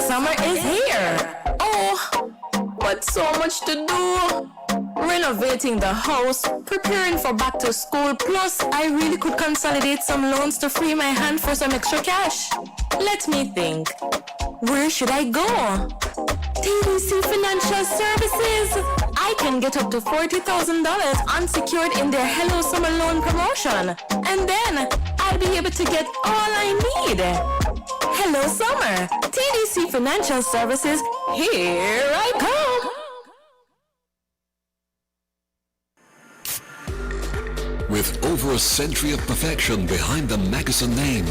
Summer is here. Oh, but so much to do. Renovating the house, preparing for back to school. Plus, I really could consolidate some loans to free my hand for some extra cash. Let me think. Where should I go? TDC Financial Services. I can get up to $40,000 unsecured in their Hello Summer Loan promotion. And then I'll be able to get all I need. Hello Summer. TDC Financial Services. Here I come. With over a century of perfection behind the Mackeson name,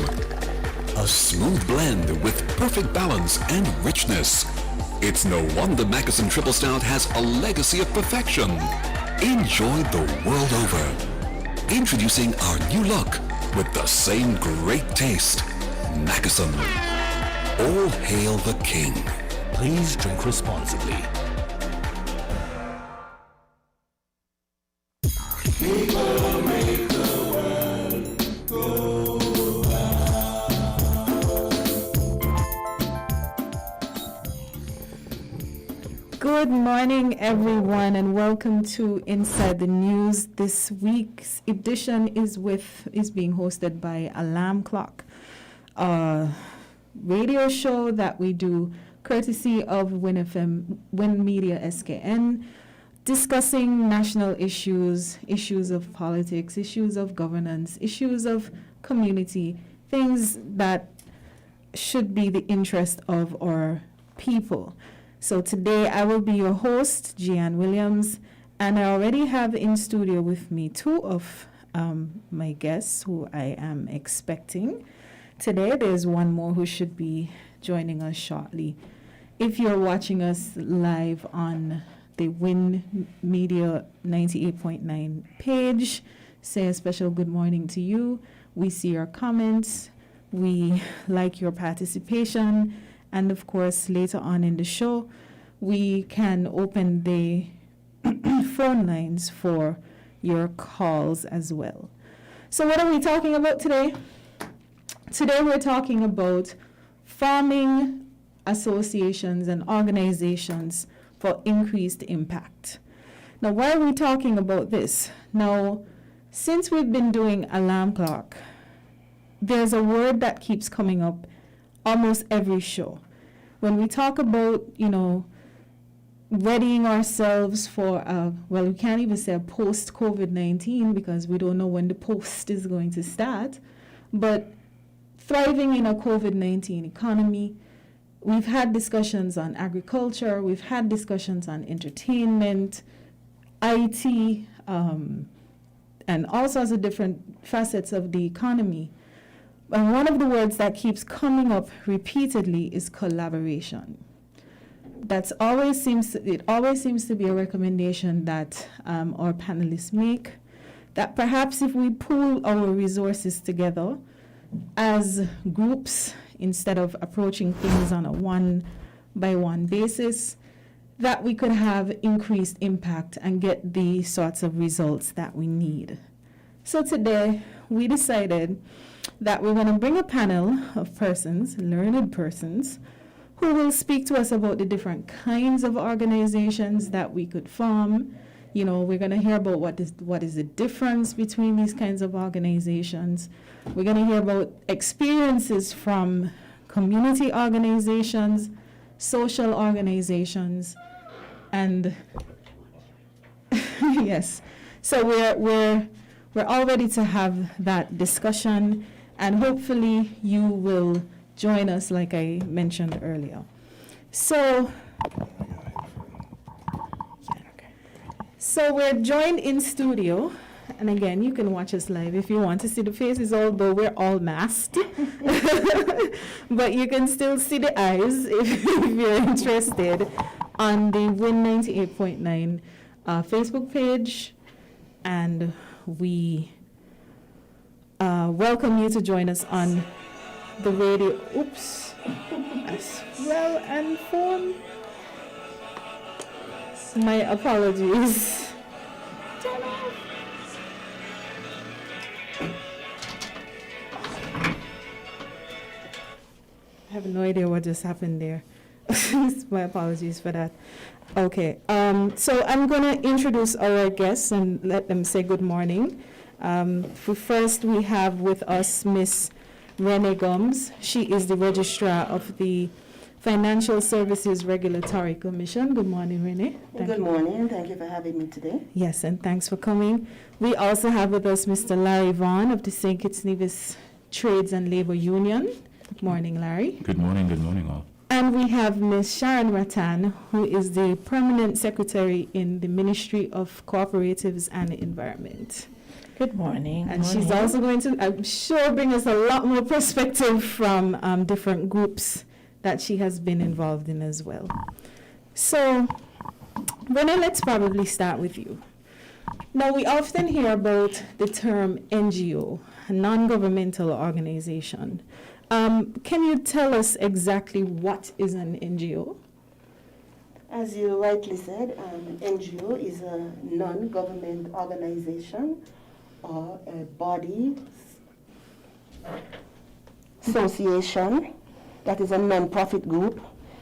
a smooth blend with perfect balance and richness, it's no wonder Mackeson Triple Stout has a legacy of perfection. Enjoy the world over. Introducing our new look with the same great taste. Mackeson. All hail the king. Please drink responsibly. Good morning, everyone, and welcome to Inside the News. This week's edition is being hosted by Alarm Clock, a radio show that we do courtesy of Win FM, Win Media SKN, discussing national issues, issues of politics, issues of governance, issues of community, things that should be the interest of our people. So today I will be your host, Gian Williams, and I already have in studio with me two of my guests who I am expecting. Today there's one more who should be joining us shortly. If you're watching us live on the Win Media 98.9 page, say a special good morning to you. We see your comments. We like your participation. And of course, later on in the show, we can open the phone lines for your calls as well. So what are we talking about today? Today we're talking about farming associations and organizations for increased impact. Now, why are we talking about this? Now, since we've been doing Alarm Clock, there's a word that keeps coming up almost every show. When we talk about, readying ourselves for, we can't even say a post-COVID-19 because we don't know when the post is going to start, but thriving in a COVID-19 economy. We've had discussions on agriculture, we've had discussions on entertainment, IT, and all sorts of different facets of the economy. And one of the words that keeps coming up repeatedly is collaboration. It always seems to be a recommendation that our panelists make, that perhaps if we pool our resources together as groups, instead of approaching things on a one-by-one basis, that we could have increased impact and get the sorts of results that we need. So today, we decided that we're going to bring a panel of persons, learned persons, who will speak to us about the different kinds of organizations that we could form. We're going to hear about what is the difference between these kinds of organizations. We're going to hear about experiences from community organizations, social organizations, and yes. So we're all ready to have that discussion, and hopefully you will join us like I mentioned earlier. So we're joined in studio, and again, you can watch us live if you want to see the faces, although we're all masked. But you can still see the eyes if you're interested on the Win 98.9 Facebook page, and we welcome you to join us on the radio, as well, and phone. My apologies. I have no idea what just happened there. My apologies for that. Okay, so I'm going to introduce our guests and let them say good morning. First, we have with us Miss Renee Gomes. She is the Registrar of the Financial Services Regulatory Commission. Good morning, Renee. Good morning. Thank you for having me today. Yes, and thanks for coming. We also have with us Mr. Larry Vaughn of the St. Kitts Nevis Trades and Labor Union. Good morning, Larry. Good morning all. And we have Ms. Sharon Rattan, who is the Permanent Secretary in the Ministry of Cooperatives and Environment. Good morning. And she's also going to, I'm sure, bring us a lot more perspective from different groups that she has been involved in as well. So, Renee, let's probably start with you. Now, we often hear about the term NGO, a non-governmental organization. Can you tell us exactly what is an NGO? As you rightly said, NGO is a non-government organization or a body, association that is a non-profit group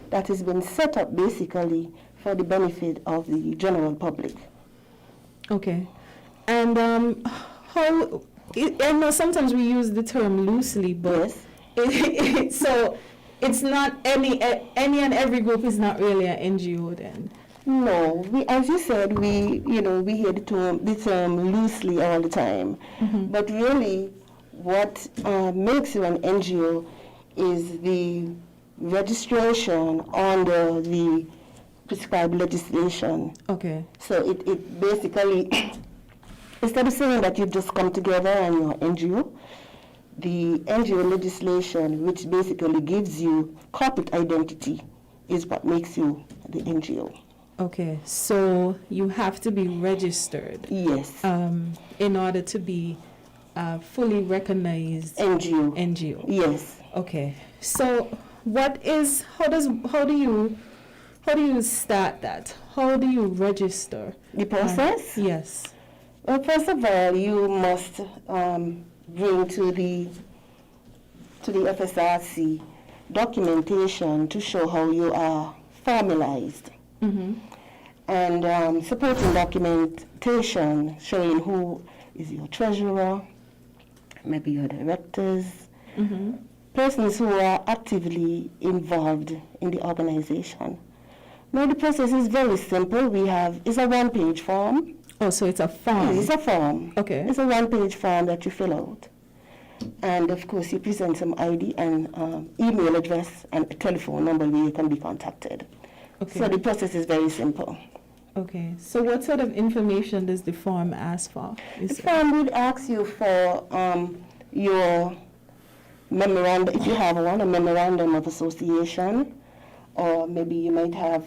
that has been set up basically for the benefit of the general public. Okay. And I know sometimes we use the term loosely, but Yes. so it's not any and every group is not really an NGO then. No, as you said, we hear the term loosely all the time. Mm-hmm. But really, what makes you an NGO is the registration under the prescribed legislation. Okay. So it basically, instead of saying that you've just come together and you're NGO, the NGO legislation, which basically gives you corporate identity, is what makes you the NGO. Okay. So you have to be registered. Yes. In order to be fully recognized NGO. Yes. Okay. So how do you start that? How do you register? The process? Yes. Well, first of all, you must bring to the FSRC documentation to show how you are formalized. Mm-hmm. And supporting documentation showing who is your treasurer, maybe your directors, Mm-hmm. persons who are actively involved in the organization. Now the process is very simple. It's a one-page form. Oh, so it's a form. It's a form. Okay. It's a one-page form that you fill out. And of course you present some ID and email address and a telephone number where you can be contacted. Okay. So the process is very simple. Okay. So what sort of information does the form ask for? The form would ask you for your memorandum, if you have one, a memorandum of association, or maybe you might have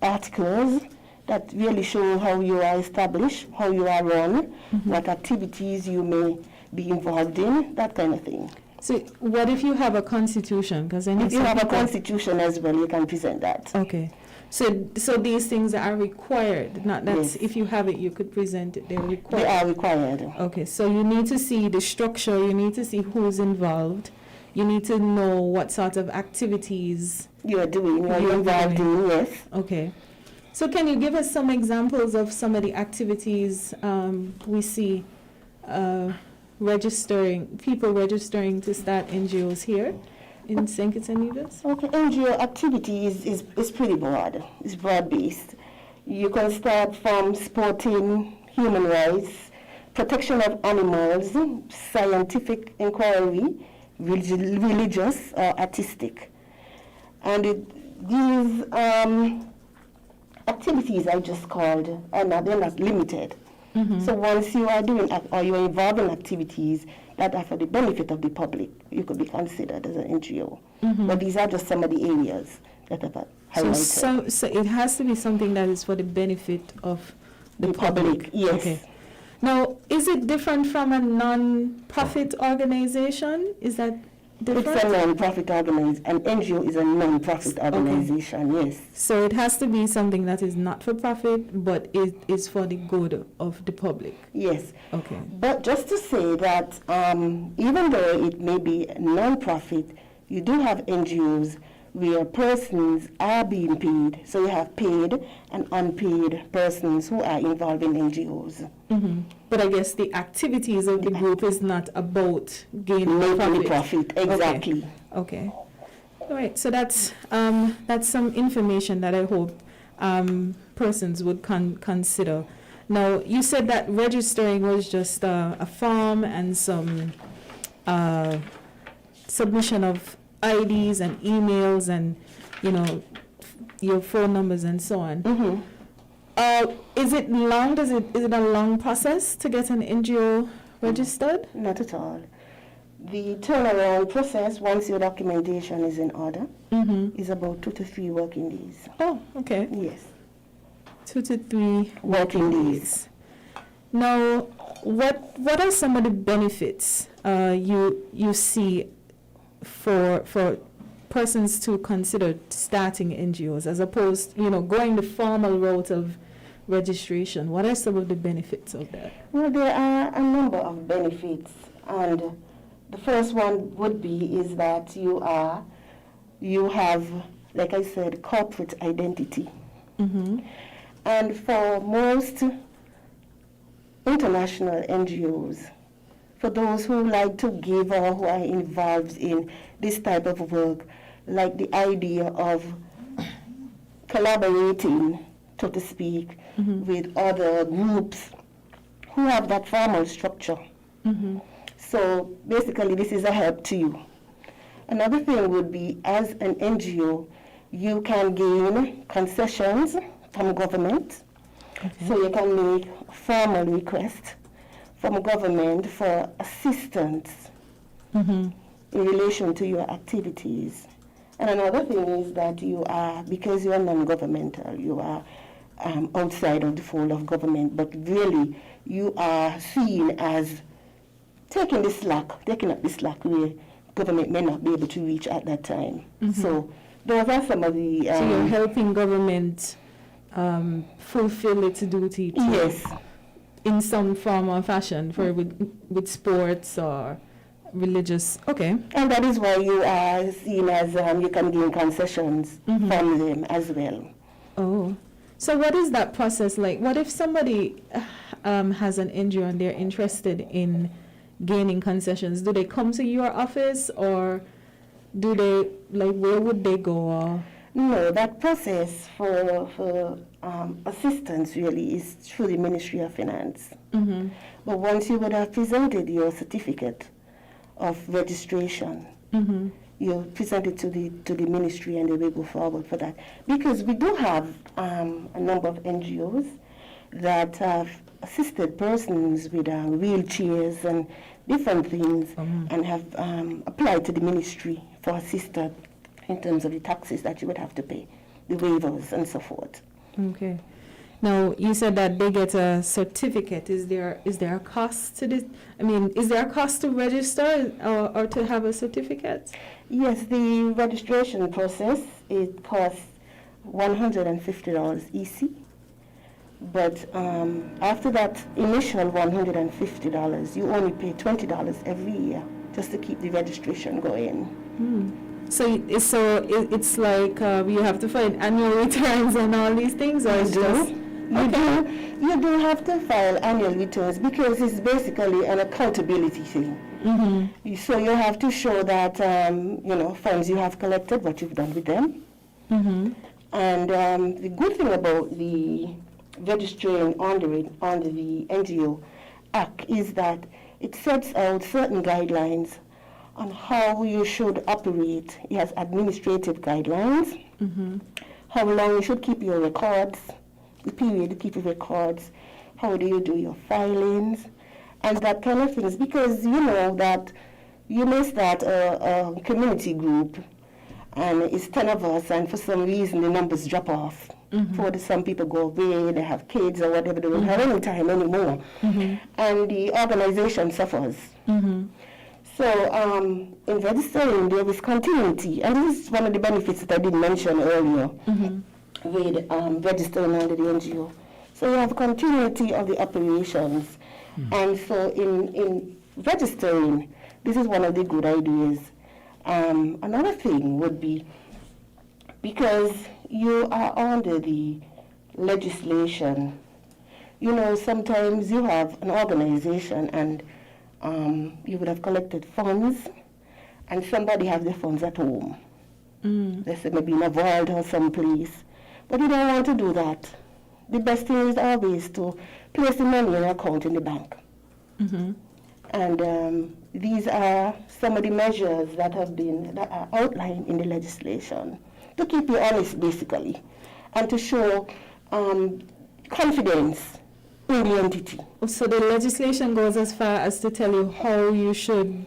articles that really show how you are established, how you are run, Mm-hmm. what activities you may be involved in, that kind of thing. So what if you have a constitution? Because I know If you some have a people- constitution as well, you can present that. Okay. So these things are required, not that Yes. if you have it, you could present it. They're required. They are required. Okay, so you need to see the structure, you need to see who's involved, you need to know what sort of activities. You are doing, you are You're involved doing. in, yes. Okay. So can you give us some examples of some of the activities we see people registering to start NGOs here in St. Kitts and Nevis? Okay, NGO activity is pretty broad. It's broad-based. You can start from supporting human rights, protection of animals, scientific inquiry, religious or artistic. And these activities I just called, they're not limited. Mm-hmm. So once you are doing or you are involved in activities that are for the benefit of the public, you could be considered as an NGO. Mm-hmm. But these are just some of the areas that I've highlighted. So it has to be something that is for the benefit of the public. Yes. Okay. Now, is it different from a non-profit organization? Is that different? It's a non-profit organization. An NGO is a non-profit organization, yes. So it has to be something that is not for profit, but it is for the good of the public. Yes. Okay. But just to say that, even though it may be non-profit, you do have NGOs where persons are being paid. So you have paid and unpaid persons who are involved in NGOs. But I guess the activities of the group is not about gaining Making profit. profit, exactly. Okay. All right. So that's some information that I hope persons would consider. Now, you said that registering was just a form and some submission of IDs and emails and, your phone numbers and so on. Is it long? Is it a long process to get an NGO registered? Not at all. The turnaround process, once your documentation is in order, is about 2 to 3 working days. Oh, okay. Yes. 2 to 3 Working days. Now, what are some of the benefits you see for persons to consider starting NGOs as opposed, going the formal route of registration? What are some of the benefits of that? Well, there are a number of benefits, and the first one would be is that you have, like I said, corporate identity. And for most international NGOs, for those who like to give or who are involved in this type of work, like the idea of collaborating, so to speak, with other groups who have that formal structure. So basically, this is a help to you. Another thing would be, as an NGO, you can gain concessions from government. So you can make formal requests from government for assistance in relation to your activities. And another thing is that because you are non-governmental, you are outside of the fold of government, but really you are seen as taking up the slack where government may not be able to reach at that time. So those are some of the... so you're helping government fulfill its duty yes. in some form or fashion with sports or religious. Okay. And that is why you are seen as you can gain concessions from them as well. Oh. So what is that process like? What if somebody has an NGO and they're interested in gaining concessions? Do they come to your office, or do they, where would they go? No, that process for assistance really is through the Ministry of Finance. But once you would have presented your certificate of registration, you present it to the ministry and they will go forward for that. Because we do have a number of NGOs that have assisted persons with wheelchairs and different things and have applied to the ministry for assistance in terms of the taxes that you would have to pay, the waivers and so forth. Okay. Now, you said that they get a certificate. Is there a cost to this? I mean, is there a cost to register or to have a certificate? Yes, the registration process, it costs $150 EC. But after that initial $150, you only pay $20 every year just to keep the registration going. So it's like you have to file annual returns and all these things, or it's just... You do have to file annual returns because it's basically an accountability thing. So you have to show that, funds you have collected, what you've done with them. And the good thing about the registering under the NGO Act is that it sets out certain guidelines on how you should operate. It has administrative guidelines, how long you should keep your records, the period to keep your records, how do you do your filings, and that kind of things. Because you know that you may start a community group and it's 10 of us, and for some reason the numbers drop off. Some people go away, they have kids or whatever, they don't have any time anymore. And the organization suffers. So in registering, there is continuity, and this is one of the benefits that I didn't mention earlier with registering under the NGO. So you have continuity of the operations, and so in registering, this is one of the good ideas. Another thing would be because you are under the legislation. You know, sometimes you have an organization and you would have collected funds and somebody has the funds at home. They say maybe in a vault or someplace. But you don't want to do that. The best thing is always to place the money in an account in the bank. And these are some of the measures that are outlined in the legislation to keep you honest, basically, and to show confidence in the entity. So the legislation goes as far as to tell you how you should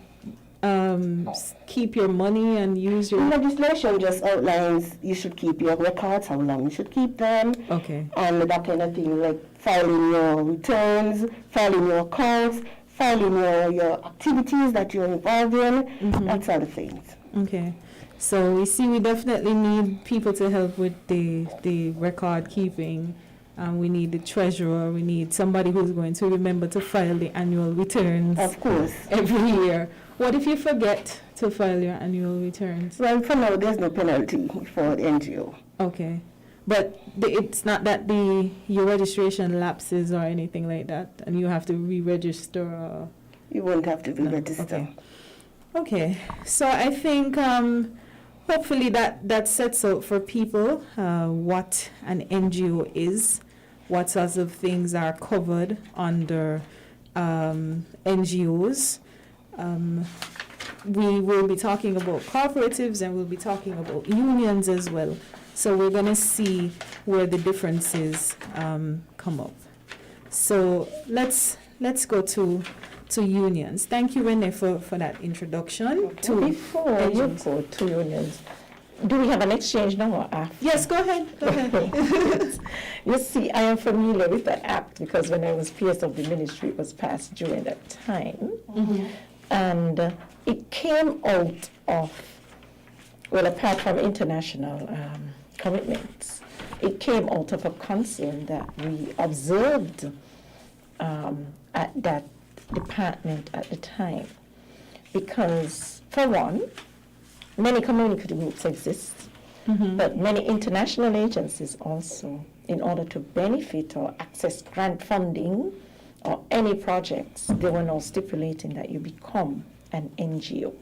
keep your money and use your... Legislation just outlines you should keep your records, how long you should keep them, Okay. and that kind of thing, like filing your returns, filing your accounts, filing your activities that you're involved in, that sort of things. Okay. So we definitely need people to help with the record keeping. We need the treasurer. We need somebody who's going to remember to file the annual returns Of course. every year. What if you forget to file your annual returns? Well, for now, there's no penalty for the NGO. Okay. But it's not that your registration lapses or anything like that, and you have to re-register. Or... You won't have to re-register. Okay. Okay. So I think hopefully that sets out for people what an NGO is, what sorts of things are covered under NGOs. We will be talking about cooperatives and we'll be talking about unions as well. So we're going to see where the differences come up. So let's go to unions. Thank you, Renee, for that introduction. Before you go to unions, do we have an exchange now or after? Yes, go ahead. Go ahead. You see, I am familiar with that act because when I was PS of the ministry, it was passed during that time. And it came out of, well, apart from international commitments, it came out of a concern that we observed at that department at the time. Because, for one, many community groups exist, but many international agencies also, in order to benefit or access grant funding or any projects, they were now stipulating that you become an NGO.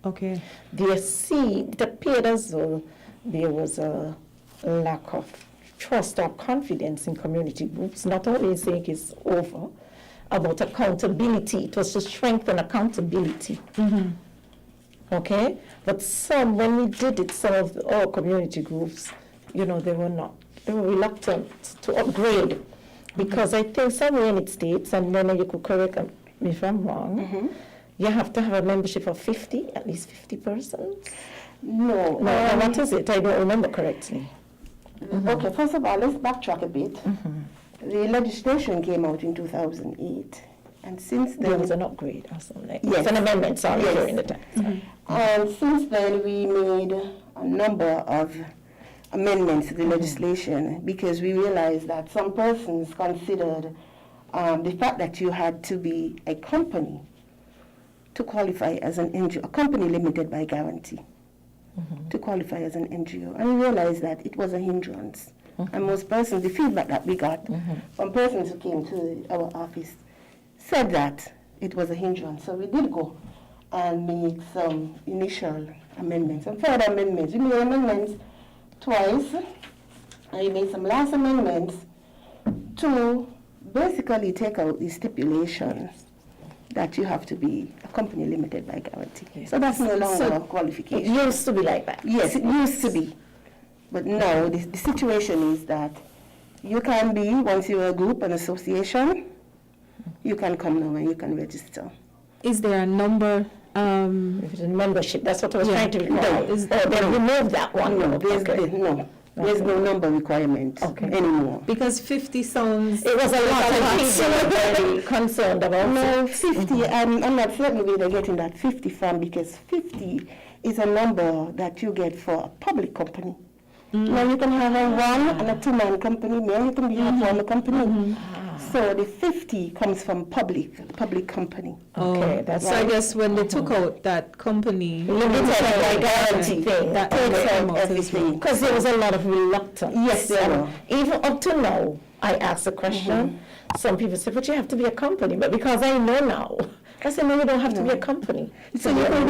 Okay. It appeared as though there was a lack of trust or confidence in community groups, not only saying it's over, about accountability. It was to strengthen accountability. Okay? But when we did it, some of our community groups, they were reluctant to upgrade. Because I think somewhere in it states, and then you could correct me if I'm wrong, you have to have a membership of 50, at least 50 persons. No. What is it? I don't remember correctly. Okay, first of all, let's backtrack a bit. The legislation came out in 2008, and since then... There was an upgrade or something. Yes. It's an amendment, sorry, during the time. And since then, we made a number of amendments to the legislation because we realized that some persons considered the fact that you had to be a company to qualify as an NGO, a company limited by guarantee, to qualify as an NGO. And we realized that it was a hindrance. And most persons, the feedback that we got from persons who came to our office said that it was a hindrance. So we did go and make some initial amendments and further amendments. We made amendments twice, and we made some last amendments to basically take out the stipulation that you have to be a company limited by guarantee. Yes. So that's no longer a qualification. It used to be like that. Yes, it used to be. But now the situation is that you can be, once you're a group, an association, you can come now and you can register. Is there a number? Membership, that's what I was trying to recall. No, they removed that one. No, there's no number requirement anymore. Because 50 sounds... It was a lot of people were very concerned about No, 50, I'm not certain where they're getting that 50 from, because 50 is a number that you get for a public company. Now you can have a one and a two-man company, now you can be a formal company. So the 50 comes from public company. Okay, that's So I guess when they took out that company, limited by guarantee thing. that Takes came out out as everything. Because there was a lot of reluctance. Yes, there were. Even up to now, I asked the question. Some people say, but you have to be a company. But because I know now, I said, no, you don't have to be a company. So you can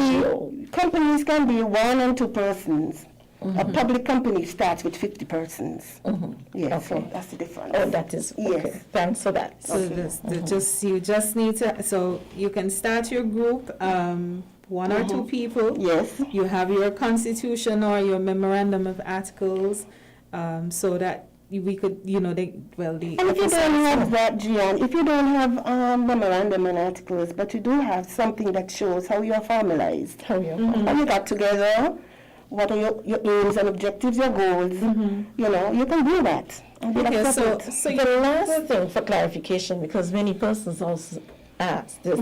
be, companies can be 1 and 2 persons. A public company starts with 50 persons. Yes, so Okay. that's the difference. Oh, that is, okay. Yes. Thanks for that. So you just need to, so you can start your group, 1 or 2 people. Yes. You have your constitution or your memorandum of articles, so that we could, the And if you don't have that, Gian, if you don't have memorandum and articles, but you do have something that shows how you are formalized, How you and you got together, what are your aims and objectives, your goals, you can do that. And be Okay, accepted. so The last thing for clarification, because many persons also ask this,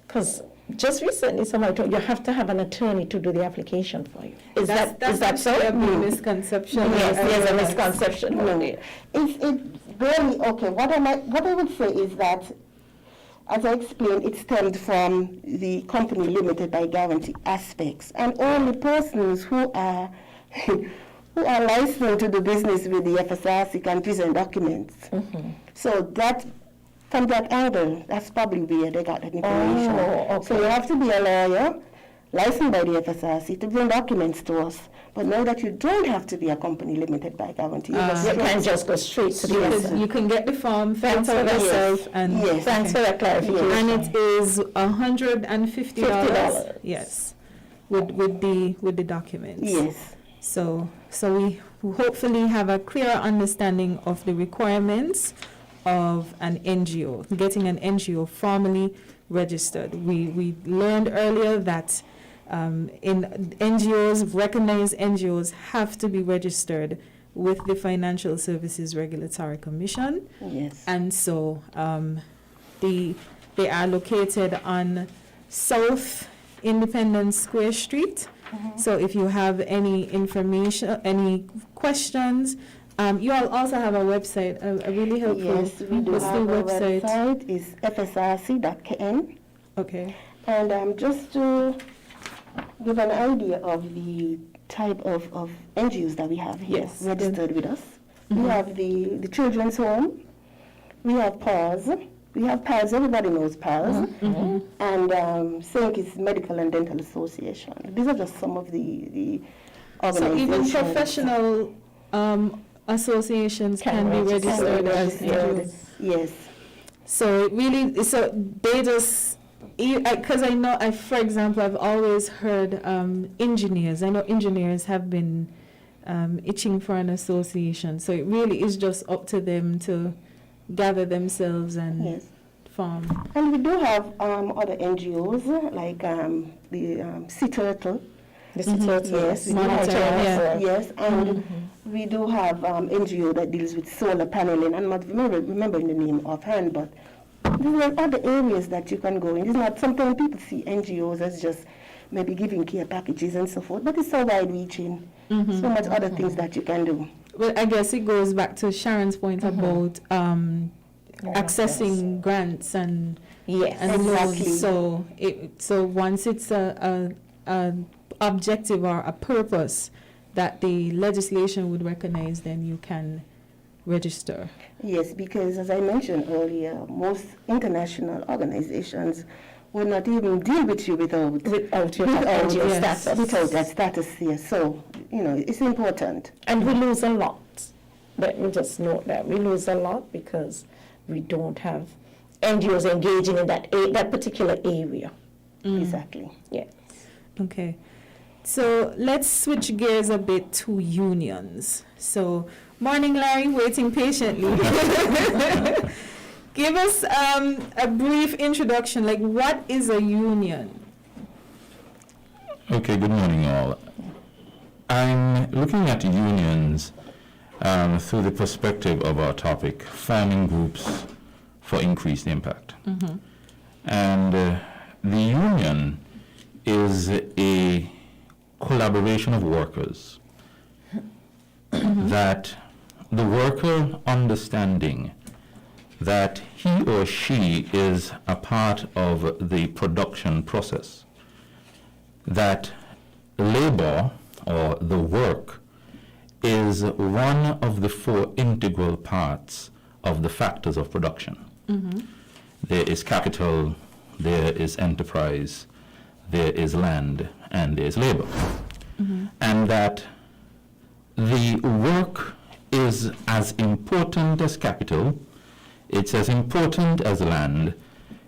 because just recently somebody told you have to have an attorney to do the application for you. Is that so? a big misconception. Yes, there's a misconception. It really, okay, what I would say is that, as I explained, it stemmed from the company limited by guarantee aspects, and only persons who are who are licensed to do business with the FSRC can present documents. So that, from that angle, that's probably where they got that information. Oh, okay. So you have to be a lawyer, licensed by the FSRC, to bring documents to us. But know that you don't have to be a company limited by guarantee. You can just go straight to the answer. You can get the form, fill Thanks out for that. yourself, and Yes. Thanks for that clarification. and it is $150. $50. Yes, with the documents. Yes. So we hopefully have a clear understanding of the requirements of an NGO, getting an NGO formally registered. We learned earlier that in NGOs, recognized NGOs have to be registered with the Financial Services Regulatory Commission. Yes. And so they are located on South Independence Square Street. So if you have any information, any questions, you all also have a website, a really helpful. Yes, we do What's have the a website? website. It's fsrc.kn. Okay. And just to give an idea of the type of NGOs that we have here Yes. registered with us, we have the Children's Home, we have PAWS, we have PALS, everybody knows PALS, and St. Kitts Medical and Dental Association. These are just some of the So organizations. even professional associations can be registered as NGOs. Yes. So it really, so they just, because I know, for example, I've always heard engineers. I know engineers have been itching for an association. So it really is just up to them to gather themselves and Yes. form. And we do have other NGOs like the Sea Turtle. This is what Yes, we do Monitor, have, yeah. yes, and we do have NGO that deals with solar paneling. I'm not remembering the name offhand, but there are other areas that you can go in. It's not sometimes people see NGOs as just maybe giving care packages and so forth, but it's so wide-reaching. So much other things that you can do. Well, I guess it goes back to Sharon's point about accessing grants and Yes. Exactly. loans. So once it's a objective or a purpose that the legislation would recognize, then you can register. Yes, because as I mentioned earlier, most international organizations will not even deal with you without Your NGO yes. status. without that status here. So, it's important. And we lose a lot. Let me just note that. We lose a lot because we don't have NGOs engaging in that particular area. Exactly. Yeah. Okay. So let's switch gears a bit to unions. So, morning, Larry, waiting patiently. Give us a brief introduction, like what is a union? Okay, good morning all. I'm looking at unions through the perspective of our topic, farming groups for increased impact. And the union is a collaboration of workers that the worker understanding that he or she is a part of the production process, that labor or the work is one of the four integral parts of the factors of production. There is capital, there is enterprise, there is land, and there is labor. And that the work is as important as capital, it's as important as land,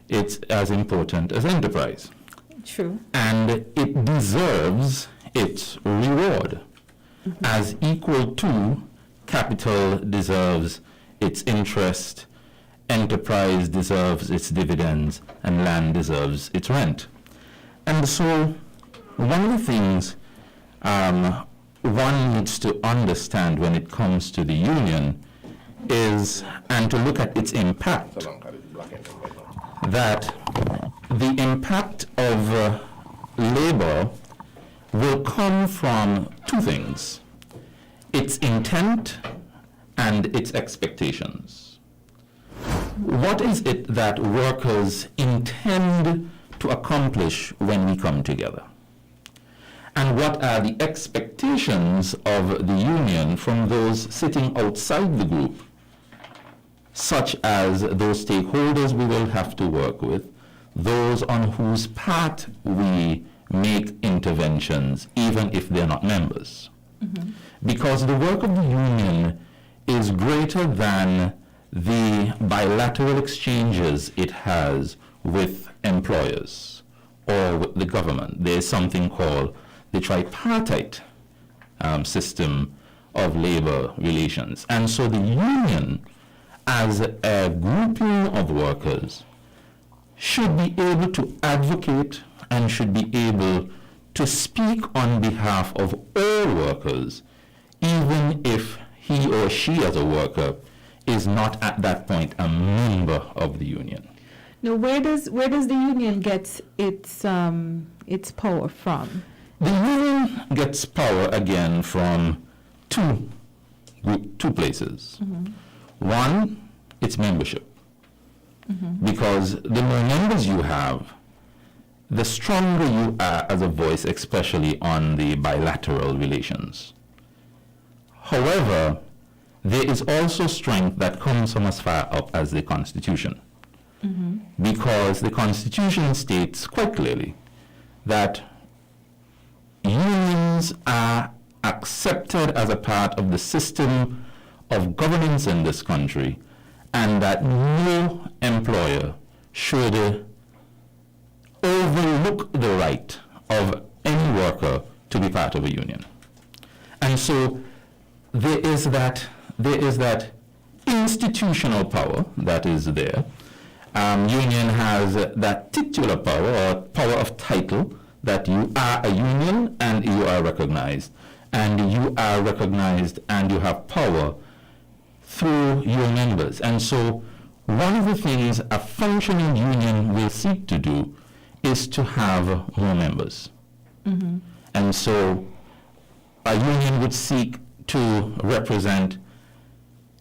it's as important as enterprise. True. And it deserves its reward as equal to capital deserves its interest, enterprise deserves its dividends, and land deserves its rent. And so one of the things one needs to understand when it comes to the union is, and to look at its impact, that the impact of labor will come from two things: its intent and its expectations. What is it that workers intend to accomplish when we come together? And what are the expectations of the union from those sitting outside the group, such as those stakeholders we will have to work with, those on whose part we make interventions, even if they're not members? Because the work of the union is greater than the bilateral exchanges it has with employers or with the government. There's something called the tripartite system of labor relations. And so the union, as a grouping of workers, should be able to advocate and should be able to speak on behalf of all workers, even if he or she as a worker is not at that point a member of the union. Now, where does the union get its power from? The union gets power again from two places. One, its membership. Because the more members you have, the stronger you are as a voice, especially on the bilateral relations. However, there is also strength that comes from as far up as the Constitution. Because the Constitution states quite clearly that unions are accepted as a part of the system of governance in this country, and that no employer should overlook the right of any worker to be part of a union. And so there is that institutional power that is there. Union has that titular power or power of title, that you are a union and you are recognized. And you are recognized and you have power through your members. And so one of the things a functioning union will seek to do is to have more members. And so a union would seek to represent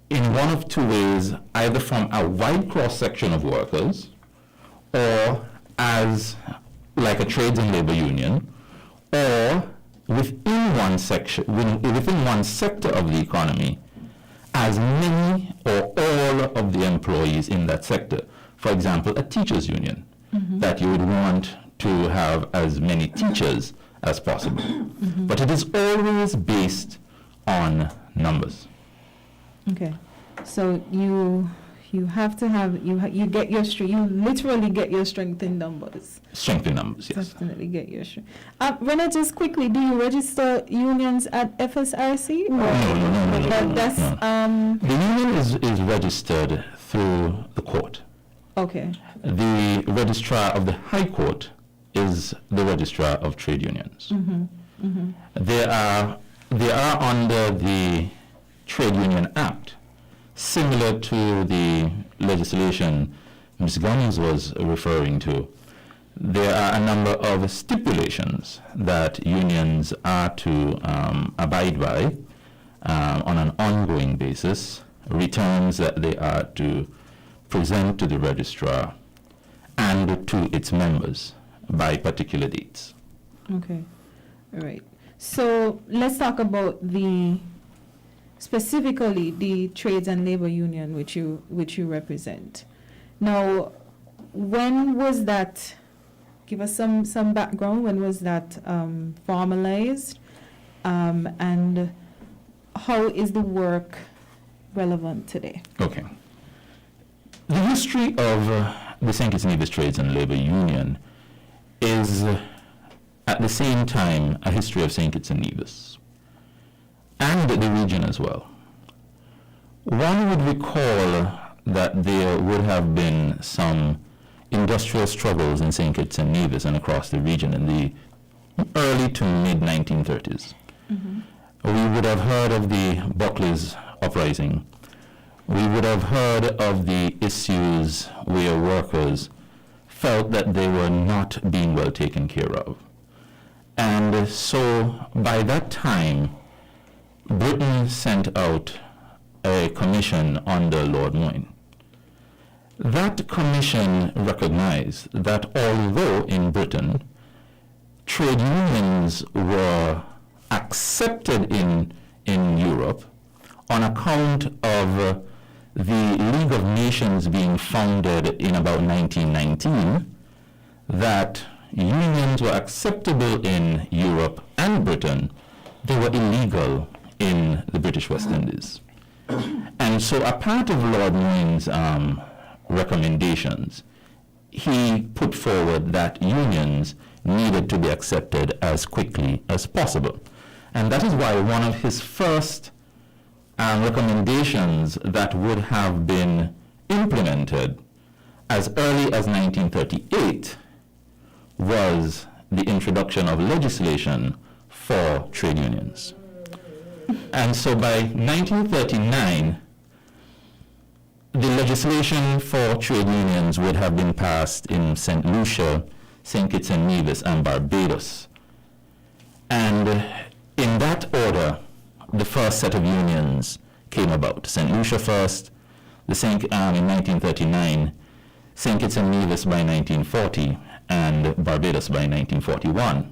in one of two ways, either from a wide cross-section of workers or as like a trades and labor union, or within one section, within one sector of the economy, as many or all of the employees in that sector. For example, a teachers union, that you would want to have as many teachers as possible. But it is always based on numbers. Okay, so you have to have you get your strength. You literally get your strength in numbers. Strength in numbers, yes. Definitely get your strength. Rena, just quickly, do you register unions at FSRC? No. That's The union is registered through the court. okay. The registrar of the High Court is the registrar of trade unions. They are under the Trade Union Act, similar to the legislation Ms. Guns was referring to. There are a number of stipulations that unions are to abide by on an ongoing basis, returns that they are to present to the registrar and to its members by particular dates. Okay, all right. So let's talk about specifically the Trades and Labor Union which you represent. Now, when was that? Give us some background. When was that formalized, and how is the work relevant today? Okay. The history of the St. Kitts and Nevis Trades and Labor Union is at the same time a history of St. Kitts and Nevis and the region as well. One would recall that there would have been some industrial struggles in St. Kitts and Nevis and across the region in the early to mid-1930s. Mm-hmm. We would have heard of the Buckley's uprising. We would have heard of the issues where workers felt that they were not being well taken care of. And so by that time, Britain sent out a commission under Lord Moyne. That commission recognized that although in Britain trade unions were accepted in Europe on account of the League of Nations being founded in about 1919, that unions were acceptable in Europe and Britain, they were illegal in the British West Indies. And so a part of Lord Moyne's recommendations, he put forward that unions needed to be accepted as quickly as possible. And that is why one of his first recommendations that would have been implemented as early as 1938 was the introduction of legislation for trade unions. And so by 1939, the legislation for trade unions would have been passed in St. Lucia, St. Kitts and Nevis, and Barbados. And in that order, the first set of unions came about. St. Lucia first, in 1939, St. Kitts and Nevis by 1940, and Barbados by 1941.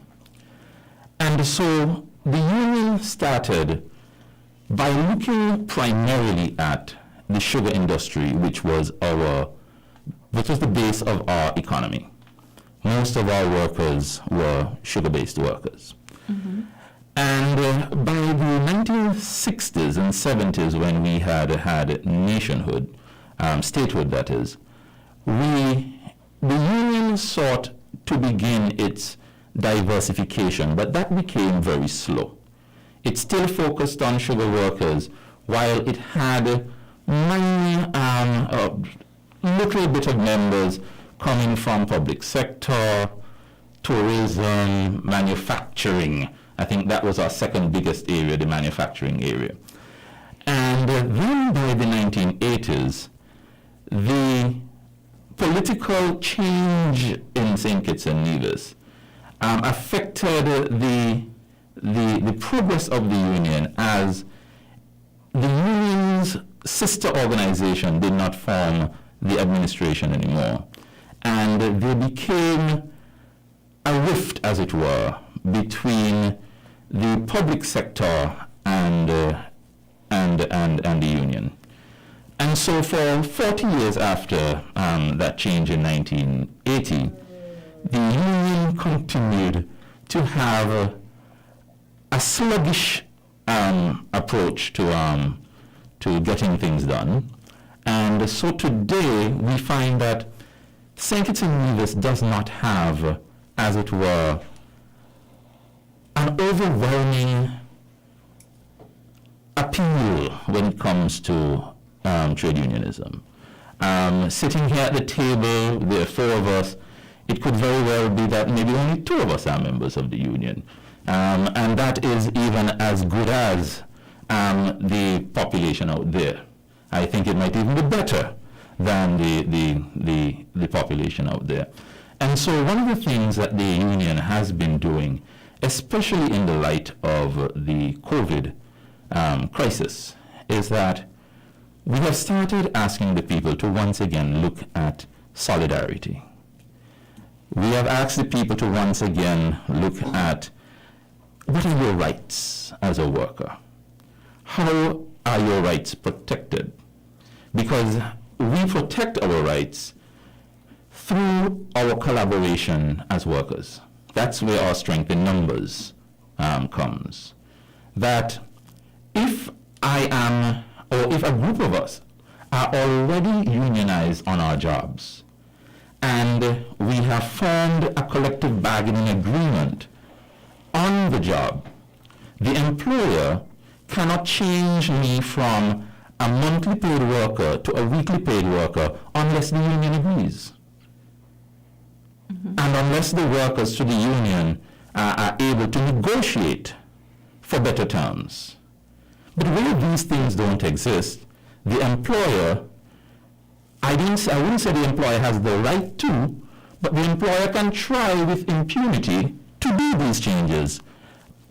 And so the union started by looking primarily at the sugar industry, which was the base of our economy. Most of our workers were sugar-based workers. Mm-hmm. And by the 1960s and 70s, when we had nationhood, statehood that is, the union sought to begin its diversification, but that became very slow. It still focused on sugar workers, while it had a little bit of members coming from public sector, tourism, manufacturing. I think that was our second biggest area, the manufacturing area. And then by the 1980s, the political change in St. Kitts and Nevis affected the progress of the union, as the union's sister organization did not form the administration anymore. And there became a rift, as it were, between the public sector and the union. And so for 40 years after that change in 1980, the union continued to have a sluggish approach to getting things done. And so today we find that St. Kitts and Nevis does not have, as it were, an overwhelming appeal when it comes to trade unionism. Sitting here at the table, there are four of us, it could very well be that maybe only two of us are members of the union. And that is even as good as the population out there. I think it might even be better than the population out there. And so one of the things that the union has been doing, especially in the light of the COVID crisis, is that we have started asking the people to once again look at solidarity. We have asked the people to once again look at what are your rights as a worker? How are your rights protected? Because we protect our rights through our collaboration as workers. That's where our strength in numbers comes. That if I am, or if a group of us are already unionized on our jobs, and we have formed a collective bargaining agreement on the job, the employer cannot change me from a monthly paid worker to a weekly paid worker unless the union agrees. And unless the workers to the union are able to negotiate for better terms. But where these things don't exist, the employer, I wouldn't say the employer has the right to, but the employer can try with impunity to do these changes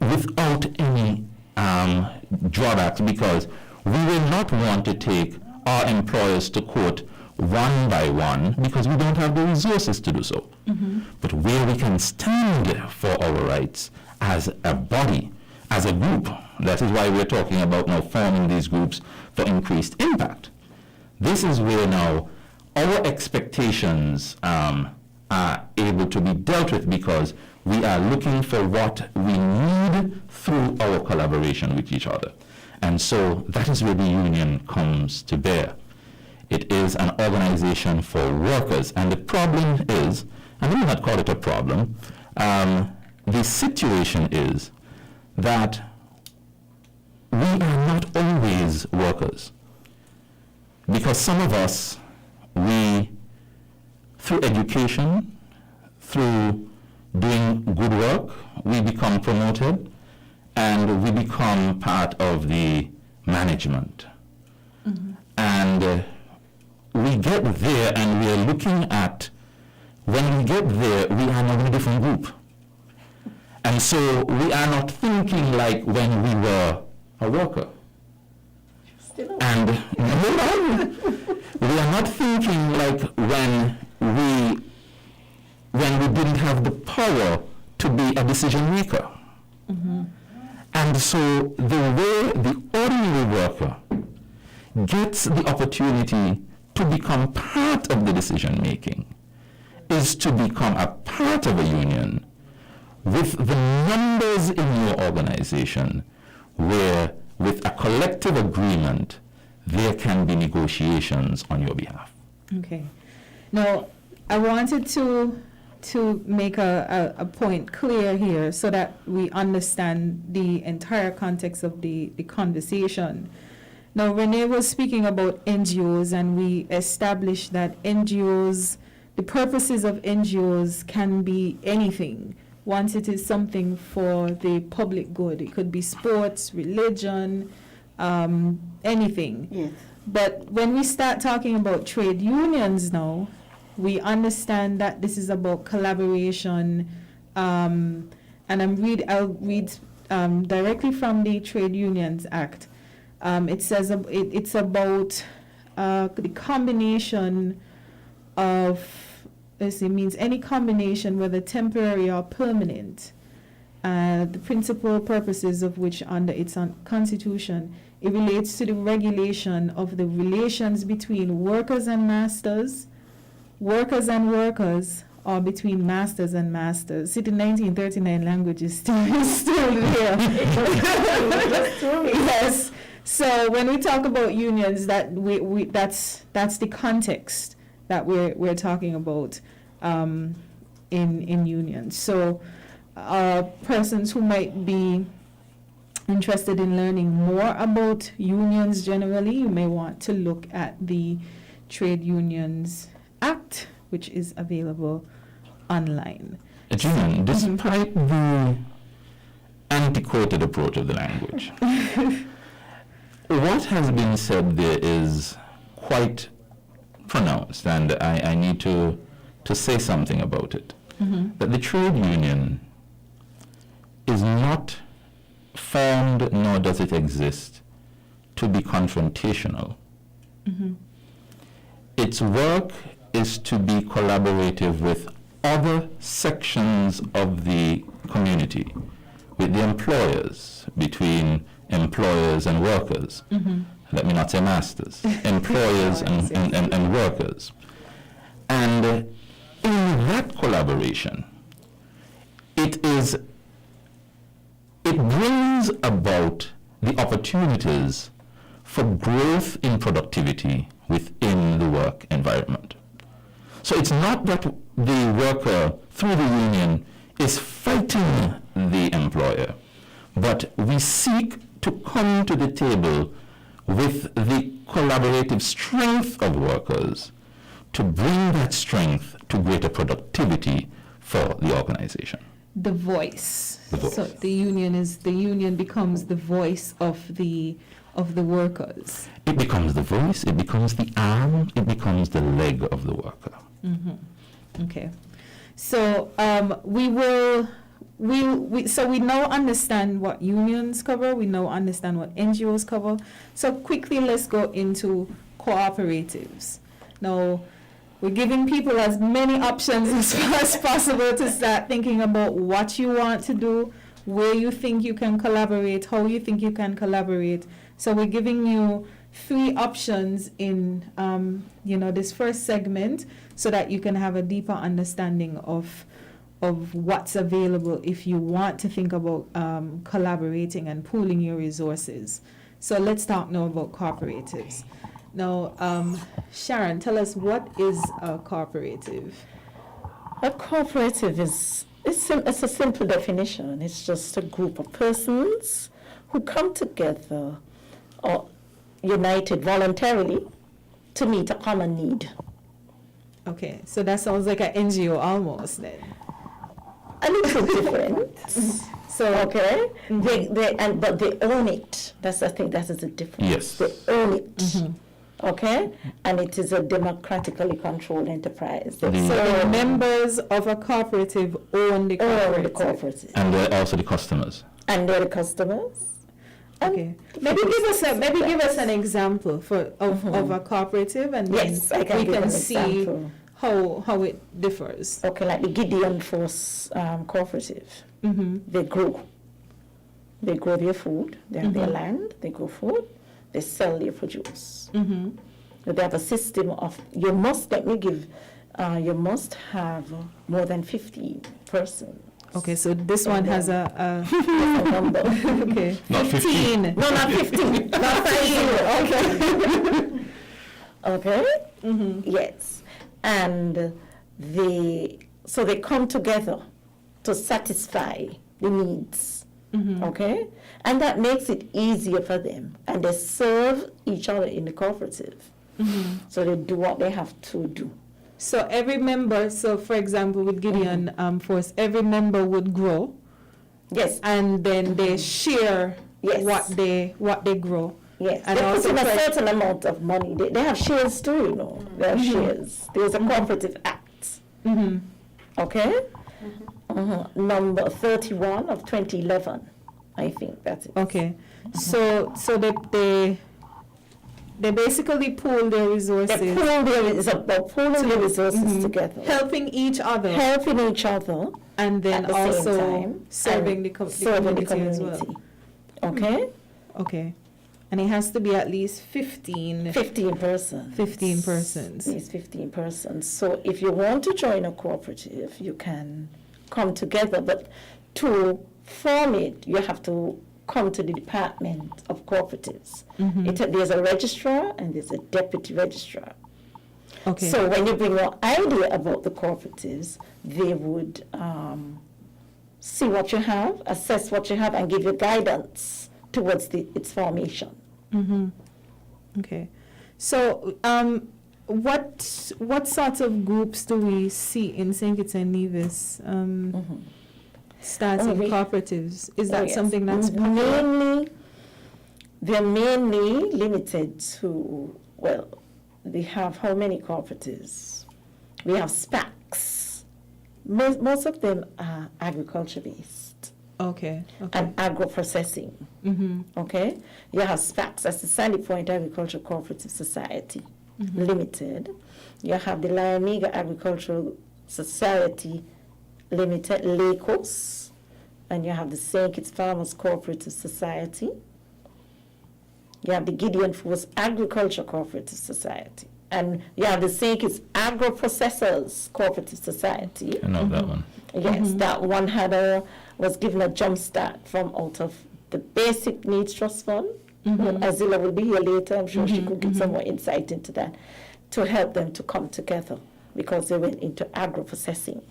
without any drawbacks, because we will not want to take our employers to court one by one because we don't have the resources to do so. But where we can stand for our rights as a body, as a group, that is why we're talking about now forming these groups for increased impact. This is where now our expectations are able to be dealt with, because we are looking for what we need through our collaboration with each other. And so that is where the union comes to bear. It is an organization for workers, and the problem is, and we will not call it a problem, the situation is that we are not always workers. Because some of us, we, through education, through doing good work, we become promoted and we become part of the management. And we get there and we are looking at, when we get there, we are now in a different group. And so we are not thinking like when we were a worker. And we are not thinking like when we didn't have the power to be a decision maker. And so the way the ordinary worker gets the opportunity to become part of the decision making is to become a part of a union with the numbers in your organization, where with a collective agreement there can be negotiations on your behalf. Okay. Now, I wanted to make a point clear here so that we understand the entire context of the conversation. Now, Renee was speaking about NGOs, and we established that NGOs, the purposes of NGOs can be anything once it is something for the public good. It could be sports, religion, anything. Yes. But when we start talking about trade unions now, we understand that this is about collaboration, and I'll read directly from the Trade Unions Act. It says it's about the combination of, it means any combination, whether temporary or permanent, the principal purposes of which under its constitution, it relates to the regulation of the relations between workers and masters, workers and workers, or between masters and masters. See, the 1939 language is still there. Yes. So when we talk about unions, that that's the context that we're talking about in unions. So persons who might be interested in learning more about unions generally, you may want to look at the Trade Unions Act, which is available online. Julian, despite the antiquated approach of the language, what has been said there is quite pronounced, and I need to say something about it. That the trade union is not formed, nor does it exist, to be confrontational. Its work is to be collaborative with other sections of the community, with the employers, between employers and workers. Let me not say masters, employers and workers. And in that collaboration, it brings about the opportunities for growth in productivity within the work environment. So it's not that the worker, through the union, is fighting the employer, but we seek to come to the table with the collaborative strength of workers to bring that strength to greater productivity for the organization. The voice. The voice. So the union becomes the voice of the workers. It becomes the voice, it becomes the arm, it becomes the leg of the worker. Okay. So we now understand what unions cover, we now understand what NGOs cover. So quickly let's go into cooperatives. Now, we're giving people as many options as possible to start thinking about what you want to do, where you think you can collaborate, how you think you can collaborate. So we're giving you 3 options in this first segment so that you can have a deeper understanding of what's available if you want to think about collaborating and pooling your resources. So let's talk now about cooperatives. Now, Sharon, tell us, what is a cooperative? A cooperative it's a simple definition. It's just a group of persons who come together or united voluntarily to meet a common need. Okay, so that sounds like an NGO almost then. A little different. So Okay, but they own it. That's the thing. That is the difference. Yes. They own it. Okay, and it is a democratically controlled enterprise. They So the own members of a cooperative own the the cooperative. cooperative, And they're also the customers. and they're the customers. And Okay. Maybe give us an example of a cooperative, and then Yes, I can we give can an see example. how it differs. Okay, like the Gideon Force cooperative. They grow their food. They have their land. They grow food. They sell their produce. They have a system of you must have more than 50 persons. Okay, so this one has a Number. okay. Not 15. No, not 15. Not 50. Okay. Yes, and they come together to satisfy the needs. Okay, and that makes it easier for them, and they serve each other in the cooperative. So they do what they have to do. So every member, so for example, with Gideon Force, every member would grow, Yes, and then they share Yes. what they grow. yes. And They put also in a for- certain amount of money. They have shares too, you know. They have shares. There's a cooperative act. Okay? Number 31 of 2011. I think that's it. Okay, so they basically pool their resources, It's about pooling their resources together, helping each other, helping each other, and then at the same also time, serving and the serving the community as well. community. Okay? Okay, and it has to be at least 15 15 persons. 15 persons. These 15 persons. So if you want to join a cooperative, you can come together, but to form it, you have to come to the Department of Cooperatives. There's a registrar and there's a deputy registrar. Okay. So when you bring your idea about the cooperatives, they would see what you have, assess what you have, and give you guidance towards its formation. Okay. So, what sorts of groups do we see in St. Kitts and Nevis starting cooperatives? Is that yes. something that's popular? They're mainly limited to, well, we have how many cooperatives? We have SPACs. Most of them are agriculture-based. Okay. and agro-processing. Okay? You have SPACs, that's the Sandy Point Agricultural Cooperative Society Limited. You have the Liamiga Agricultural Society Limited, LACOS, and you have the St. Kitts Farmers Cooperative Society. You have the Gideon Falls Agriculture Cooperative Society. And you have the St. Kitts Agro-Processors Cooperative Society. I know that one. Yes, that one was given a jump start from out of the Basic Needs Trust Fund. Azila will be here later. I'm sure she could give some more insight into that to help them to come together because they went into agro-processing.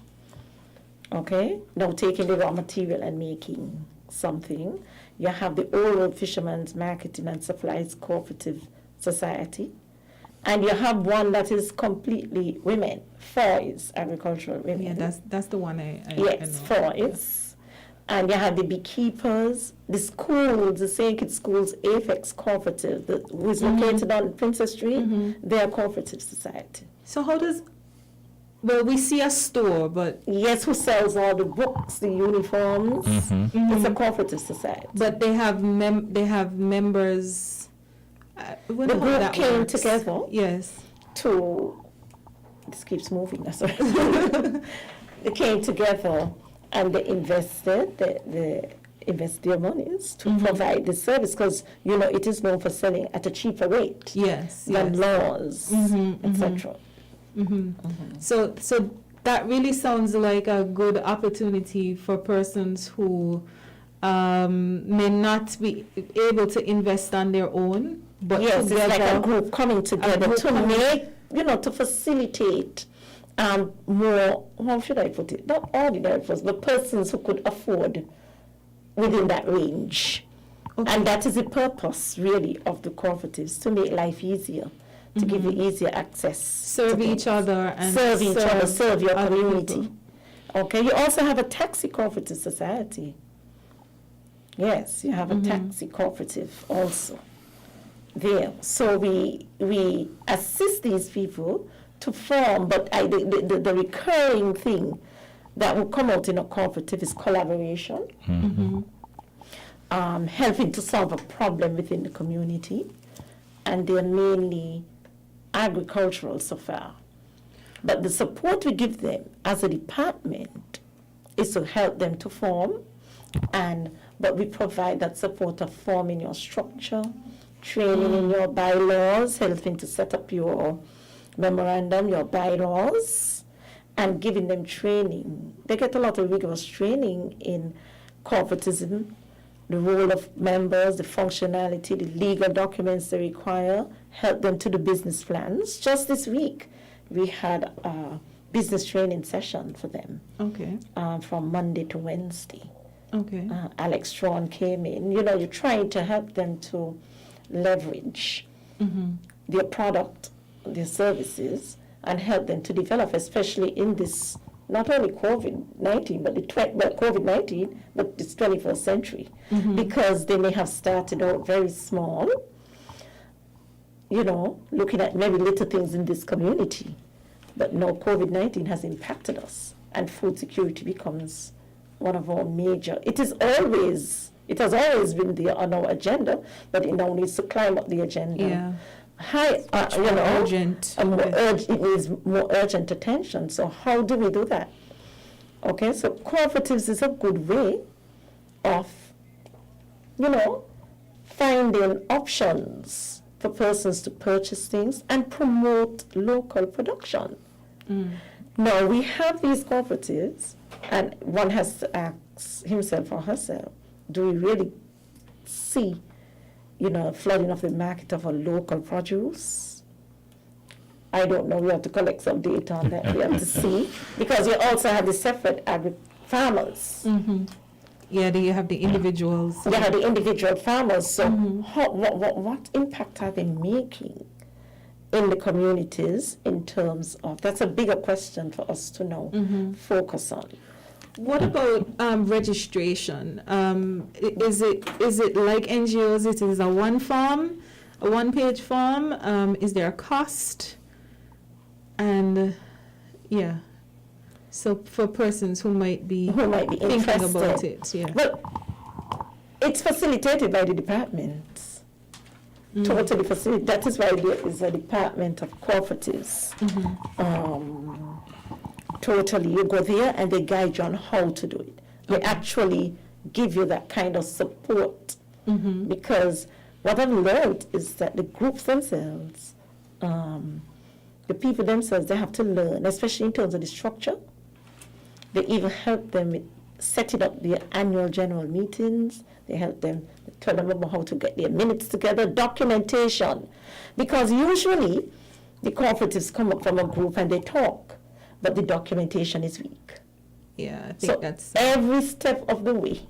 Okay, now taking the raw material and making something. You have the Oral Fishermen's Marketing and Supplies Cooperative Society. And you have one that is completely women, FOIS, agricultural women. Yeah, that's the one I Yes, know. FOIS. And you have the beekeepers, the schools, the St. Kitts Schools AFEX Cooperative, who is located on Princess Street. They're a cooperative society. So how does, well, we see a store, but Yes, who sells all the books, the uniforms. It's a cooperative society. but they have members. The group came together Yes. to, this keeps moving, that's right. They came together and they invested, they invest their monies to provide the service because, you know, it is known for selling at a cheaper rate Yes. than Yes. laws, etc. So that really sounds like a good opportunity for persons who may not be able to invest on their own, but Yes, it's like a together. group coming together group to coming- make, you know, to facilitate more, how should I put it, not ordinary persons, but persons who could afford within that range. Okay. And that is the purpose, really, of the cooperatives, to make life easier, to give you easier access. Serve to each other and serve each other, serve your other community. people. Okay, you also have a taxi cooperative society. Yes, you have a taxi cooperative also there. So we assist these people to form, but the recurring thing that will come out in a cooperative is collaboration, helping to solve a problem within the community, and they're mainly agricultural so far. But the support we give them as a department is to help them to form, but we provide that support of forming your structure, training in your bylaws, helping to set up your memorandum, your bylaws, and giving them training. They get a lot of rigorous training in corporatism, the role of members, the functionality, the legal documents they require, help them to do business plans. Just this week, we had a business training session for them Okay. from Monday to Wednesday. Okay. Alex Strawn came in. You know, you're trying to help them to leverage their product, their services, and help them to develop, especially in this, not only COVID-19, but COVID-19, but this 21st century, because they may have started out very small, you know, looking at maybe little things in this community. But now COVID-19 has impacted us, and food security becomes one of our major, it has always been there on our agenda, but it now needs to climb up the agenda. Yeah. You know, Urgent. and it needs more urgent attention. So how do we do that? Okay, so cooperatives is a good way of, you know, finding options for persons to purchase things and promote local production. Now, we have these cooperatives, and one has to ask himself or herself, do we really see, you know, flooding of the market of a local produce? I don't know. We have to collect some data on that. We have to see, because you also have the separate farmers. Yeah, you have the individuals. You have the individual farmers. So what impact are they making in the communities in terms of, that's a bigger question for us to know, focus on. What about registration? Is it like NGOs? It is a one-page form. Is there a cost? And yeah. So for persons who might be thinking interested. about it, yeah. Well, it's facilitated by the departments. Totally facilitated. That is why there is a department of cooperatives. Totally, you go there and they guide you on how to do it. They actually give you that kind of support. Because what I've learned is that the groups themselves, the people themselves, they have to learn, especially in terms of the structure. They even help them with setting up their annual general meetings. They help them, tell them about how to get their minutes together, documentation. Because usually the cooperatives come up from a group and they talk, but the documentation is weak. Yeah, I think So that's every step of the way,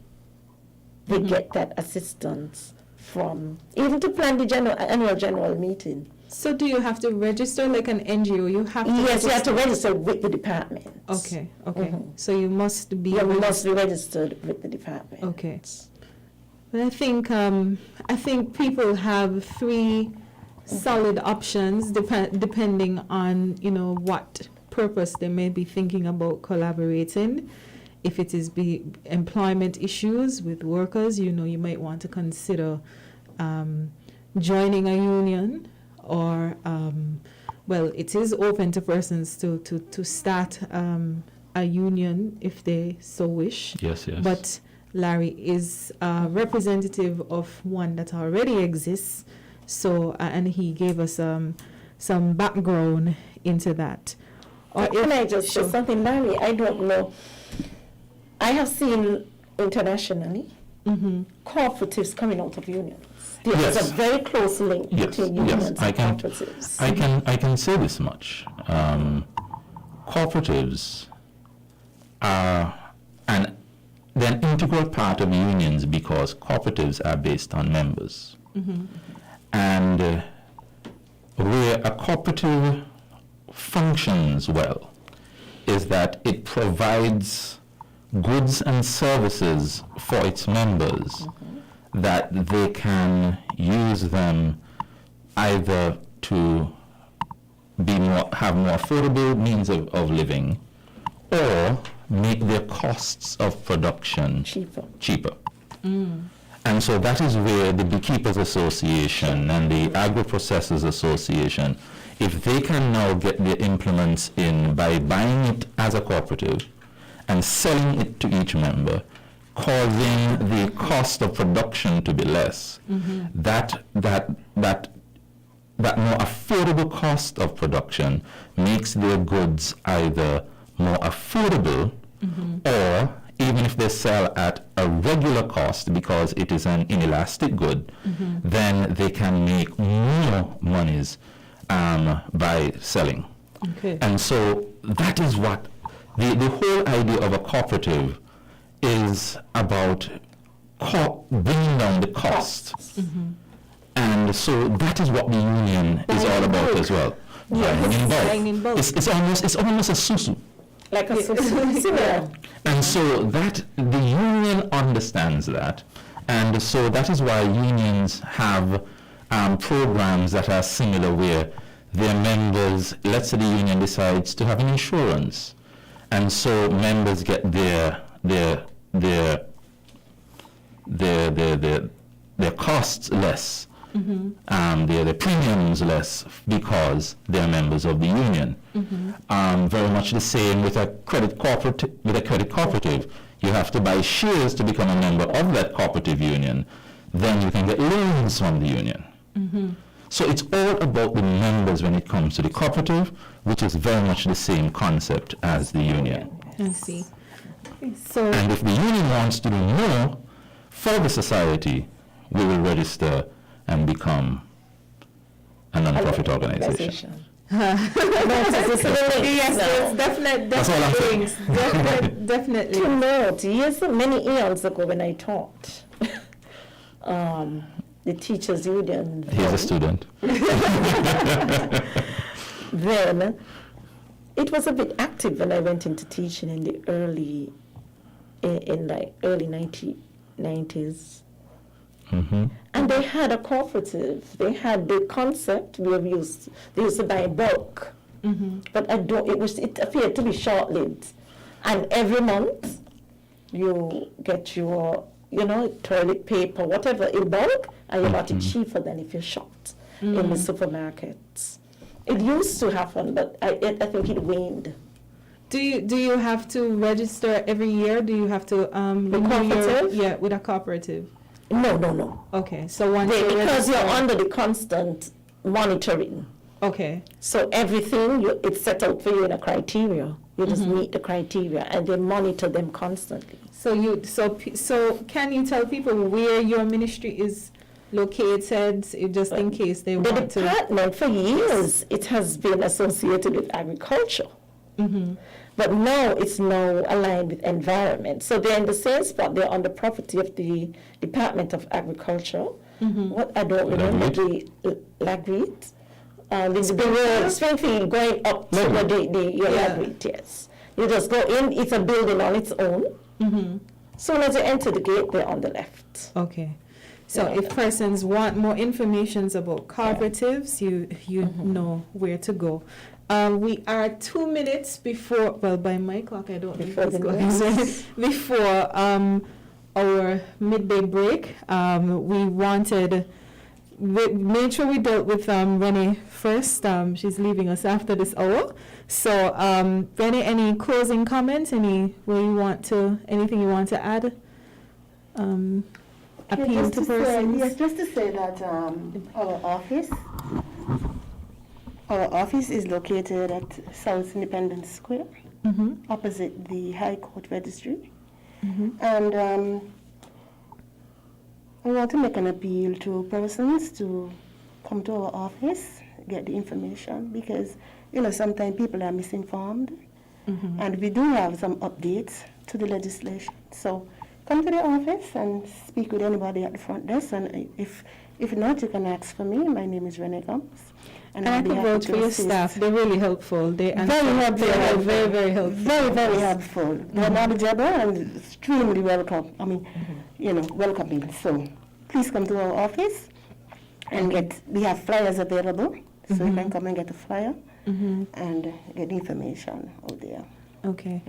they get that assistance from, even to plan the annual general meeting. So do you have to register like an NGO? You have to Yes, you have to register? register with the department. Okay. So you must be You registered. must be registered with the department. Okay. But I think people have three solid options depending on what purpose they may be thinking about collaborating. If it is employment issues with workers, you might want to consider joining a union, or it is open to persons to start a union if they so wish. Yes, yes. But Larry is a representative of one that already exists, so and he gave us some background into that. Can I just say Sure. something, Larry? I don't know. I have seen internationally cooperatives coming out of unions. There is Yes. a very close link Yes, between yes, unions I and can- cooperatives. I can say this much. Cooperatives are they're an integral part of unions because cooperatives are based on members. And where a cooperative functions well is that it provides goods and services for its members that they can use them either to have more affordable means of living, or make their costs of production cheaper. And so that is where the Beekeepers Association and the Agro-Processors Association, if they can now get their implements in by buying it as a cooperative and selling it to each member, causing the cost of production to be less, that more affordable cost of production makes their goods either more affordable, or even if they sell at a regular cost because it is an inelastic good, then they can make more monies by selling. Okay. And so that is what the whole idea of a cooperative is about, bringing down the cost. And so that is what the union is all about as well. Buying in bulk. It's almost a susu. Like a similar. And so that the union understands that, and so that is why unions have programs that are similar, where their members, let's say the union decides to have an insurance, and so members get their costs less, their premiums less because they're members of the union. Very much the same with a credit cooperative. You have to buy shares to become a member of that cooperative union. Then you can get loans from the union. So it's all about the members when it comes to the cooperative, which is very much the same concept as the union. I see. So And if the union wants to do more for the society, we will register and become a non-profit organization. yes, there's definite That's all I'm saying. things. Definitely. To note, years, many eons ago when I taught, the teachers' union, He's a student. then it was a bit active when I went into teaching in the early 1990s. And they had a cooperative. They had the concept where they used to buy in bulk. But it appeared to be short-lived. And every month, you get your, toilet paper, whatever, in bulk, and you got it cheaper than if you shopped in the supermarkets. It used to happen, but I think it waned. Do you have to register every year? Do you have to cooperative? With a cooperative? No. Okay, so once you Because register, you're under the constant monitoring. okay, So everything, it's set out for you in a criteria. You just meet the criteria, and they monitor them constantly. so can you tell people where your ministry is located, just in case they The want to? department, for years, it has been associated with agriculture. But now it's now aligned with environment. So they're in the same spot. They're on the property of the Department of Agriculture. What I don't remember the Lagreed. The Springfield going up to your Lagreed, yes. You just go in. It's a building on its own. Soon as you enter the gate, they're on the left. Okay. So if persons want more information about cooperatives, you know where to go. We are 2 minutes before, well, by my clock, I don't know if it's going before our midday break. We made sure we dealt with Renee first. She's leaving us after this hour. So, Renee, any closing comments? Anything you want to add? Appeal to persons? Just to say that our office is located at South Independence Square, opposite the High Court Registry. And I want to make an appeal to persons to come to our office, get the information, because, sometimes people are misinformed. And we do have some updates to the legislation. So come to the office and speak with anybody at the front desk. And if not, you can ask for me. My name is Renee Gomes. And I could vouch for your staff. They're really helpful. Very helpful. Very, very helpful. Very, very helpful. They're knowledgeable and extremely welcome. Welcoming. So please come to our office and we have flyers available. So you can come and get a flyer and get information out there. Okay.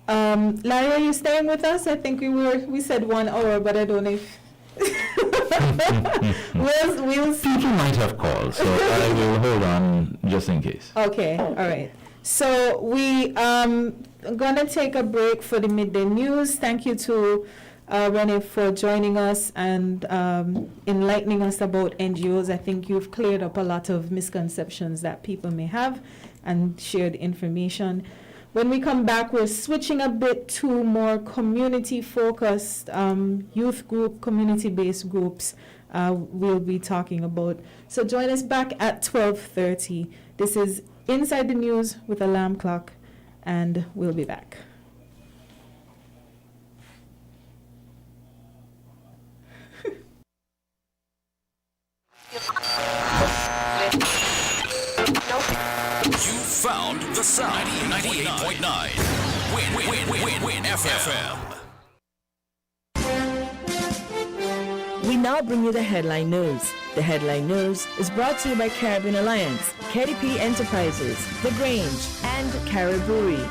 Larry, are you staying with us? I think we said 1 hour, but I don't know if we'll see. People might have called, so I will hold on just in case. Okay, all right. So we gonna take a break for the midday news. Thank you to Renee for joining us and enlightening us about NGOs. I think you've cleared up a lot of misconceptions that people may have and shared information. When we come back, we're switching a bit to more community-focused youth group, community-based groups we'll be talking about. So join us back at 12:30. This is Inside the News with Alarm Clock, and we'll be back. You found the sound. 98.9. Win FM. We now bring you the Headline News. The Headline News is brought to you by Caribbean Alliance, KDP Enterprises, The Grange, and Cariboury.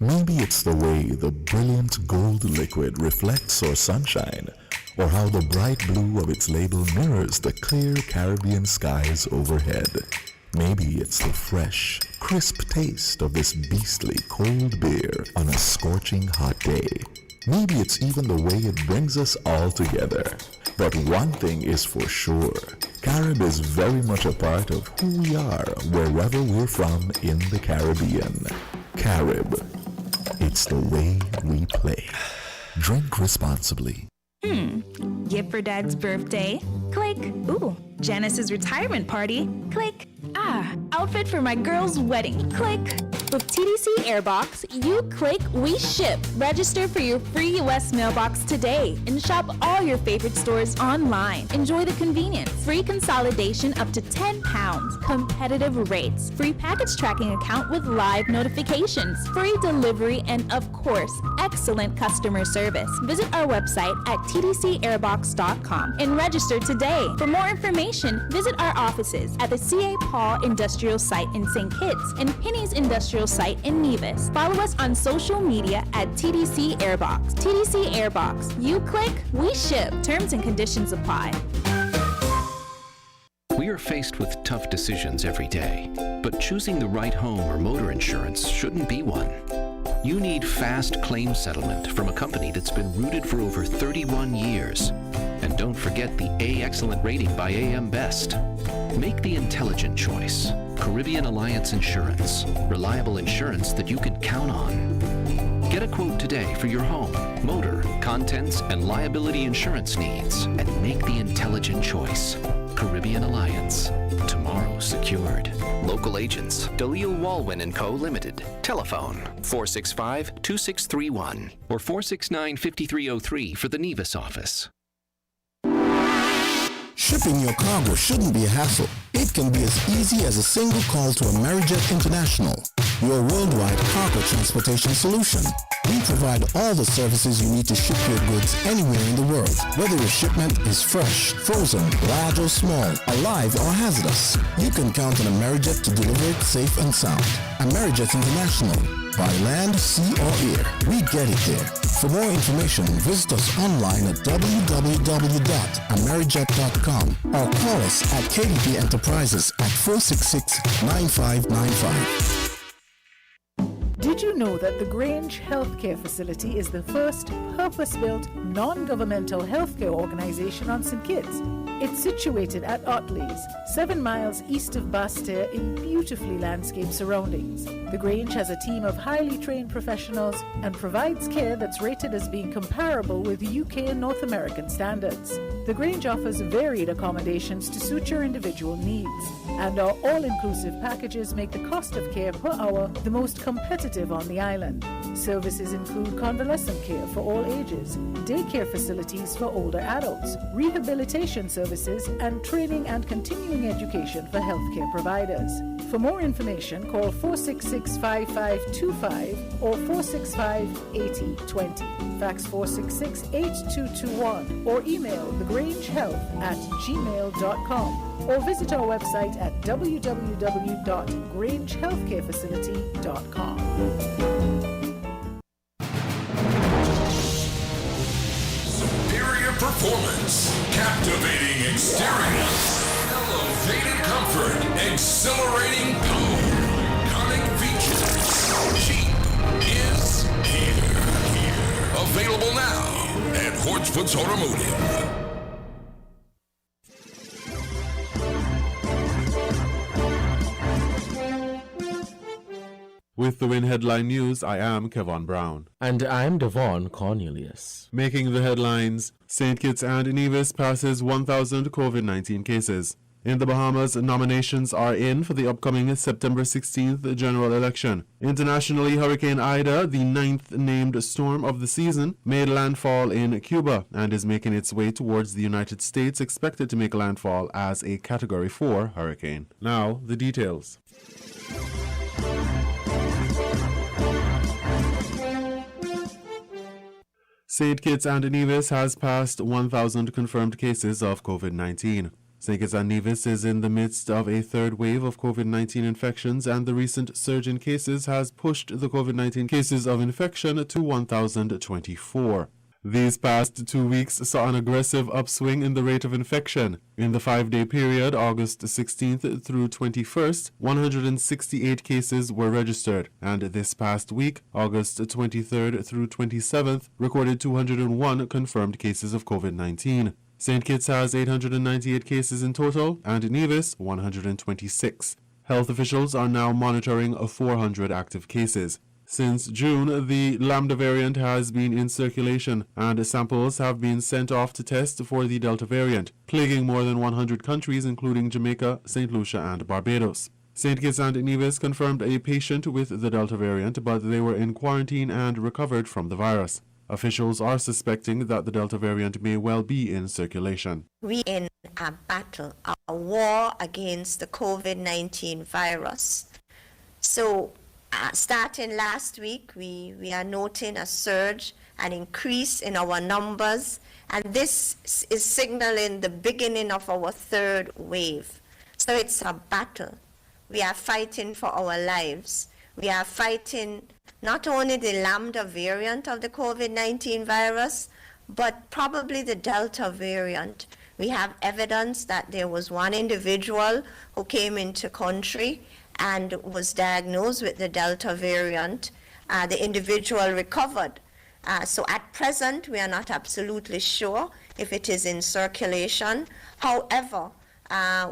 Maybe it's the way the brilliant gold liquid reflects our sunshine, or how the bright blue of its label mirrors the clear Caribbean skies overhead. Maybe it's the fresh, crisp taste of this beastly cold beer on a scorching hot day. Maybe it's even the way it brings us all together. But one thing is for sure, Carib is very much a part of who we are wherever we're from in the Caribbean. Carib. It's the way we play. Drink responsibly. Gift for Dad's birthday? Click. Ooh, Janice's retirement party? Click. Outfit for my girl's wedding? Click. With TDC Airbox, you click, we ship. Register for your free U.S. mailbox today and shop all your favorite stores online. Enjoy the convenience. Free consolidation up to £10. Competitive rates. Free package tracking account with live notifications. Free delivery and, of course, excellent customer service. Visit our website at tdcairbox.com and register today. For more information, visit our offices at the C.A. Paul Industrial Site in St. Kitts and Penny's Industrial Site in Nevis. Follow us on social media at TDC Airbox. TDC Airbox. You click, we ship. Terms and conditions apply. We are faced with tough decisions every day, but choosing the right home or motor insurance shouldn't be one. You need fast claim settlement from a company that's been rooted for over 31 years. And don't forget the A Excellent rating by AM Best. Make the intelligent choice. Caribbean Alliance Insurance. Reliable insurance that you can count on. Get a quote today for your home, motor, contents, and liability insurance needs. And make the intelligent choice. Caribbean Alliance. Tomorrow secured. Local agents, Dalil Walwyn & Co. Limited. Telephone 465-2631 or 469-5303 for the Nevis office. Shipping your cargo shouldn't be a hassle. It can be as easy as a single call to Amerijet International, your worldwide cargo transportation solution. We provide all the services you need to ship your goods anywhere in the world, whether your shipment is fresh, frozen, large or small, alive or hazardous. You can count on Amerijet to deliver it safe and sound. Amerijet International. By land, sea or air, we get it there. For more information, visit us online at www.amerijet.com or call us at KDP Enterprises at 466-9595. Did you know that the Grange Healthcare Facility is the first purpose-built, non-governmental healthcare organization on St. Kitts? It's situated at Otley's, 7 miles east of Basseterre in beautifully landscaped surroundings. The Grange has a team of highly trained professionals and provides care that's rated as being comparable with UK and North American standards. The Grange offers varied accommodations to suit your individual needs, and our all-inclusive packages make the cost of care per hour the most competitive on the island. Services include convalescent care for all ages, daycare facilities for older adults, rehabilitation services, and training and continuing education for healthcare providers. For more information, call 466-5525 or 465-8020. Fax 466-8221 or email thegrangehealth@gmail.com or visit our website at www.grangehealthcarefacility.com. Superior performance, captivating exterior, elevated comfort, exhilarating power, iconic features. Jeep is here. Available now at Horchfoots Automotive. With the WIN headline news, I am Kevon Brown. And I'm Devon Cornelius. Making the headlines, St. Kitts and Nevis passes 1,000 COVID-19 cases. In the Bahamas, nominations are in for the upcoming September 16th general election. Internationally, Hurricane Ida, the 9th named storm of the season, made landfall in Cuba and is making its way towards the United States, expected to make landfall as a Category 4 hurricane. Now, the details. St. Kitts and Nevis has passed 1,000 confirmed cases of COVID-19. St. Kitts and Nevis is in the midst of a third wave of COVID-19 infections, and the recent surge in cases has pushed the COVID-19 cases of infection to 1,024. These past 2 weeks saw an aggressive upswing in the rate of infection. In the 5-day period, August 16th through 21st, 168 cases were registered, and this past week, August 23rd through 27th, recorded 201 confirmed cases of COVID-19. St. Kitts has 898 cases in total, and Nevis 126. Health officials are now monitoring 400 active cases. Since June, the Lambda variant has been in circulation, and samples have been sent off to test for the Delta variant, plaguing more than 100 countries, including Jamaica, St. Lucia, and Barbados. St. Kitts and Nevis confirmed a patient with the Delta variant, but they were in quarantine and recovered from the virus. Officials are suspecting that the Delta variant may well be in circulation. We in a battle, a war against the COVID-19 virus. So starting last week, we are noting a surge, an increase in our numbers, and this is signaling the beginning of our third wave. So it's a battle. We are fighting for our lives. We are fighting not only the Lambda variant of the COVID-19 virus, but probably the Delta variant. We have evidence that there was one individual who came into country and was diagnosed with the Delta variant. The individual recovered. So at present, we are not absolutely sure if it is in circulation. However,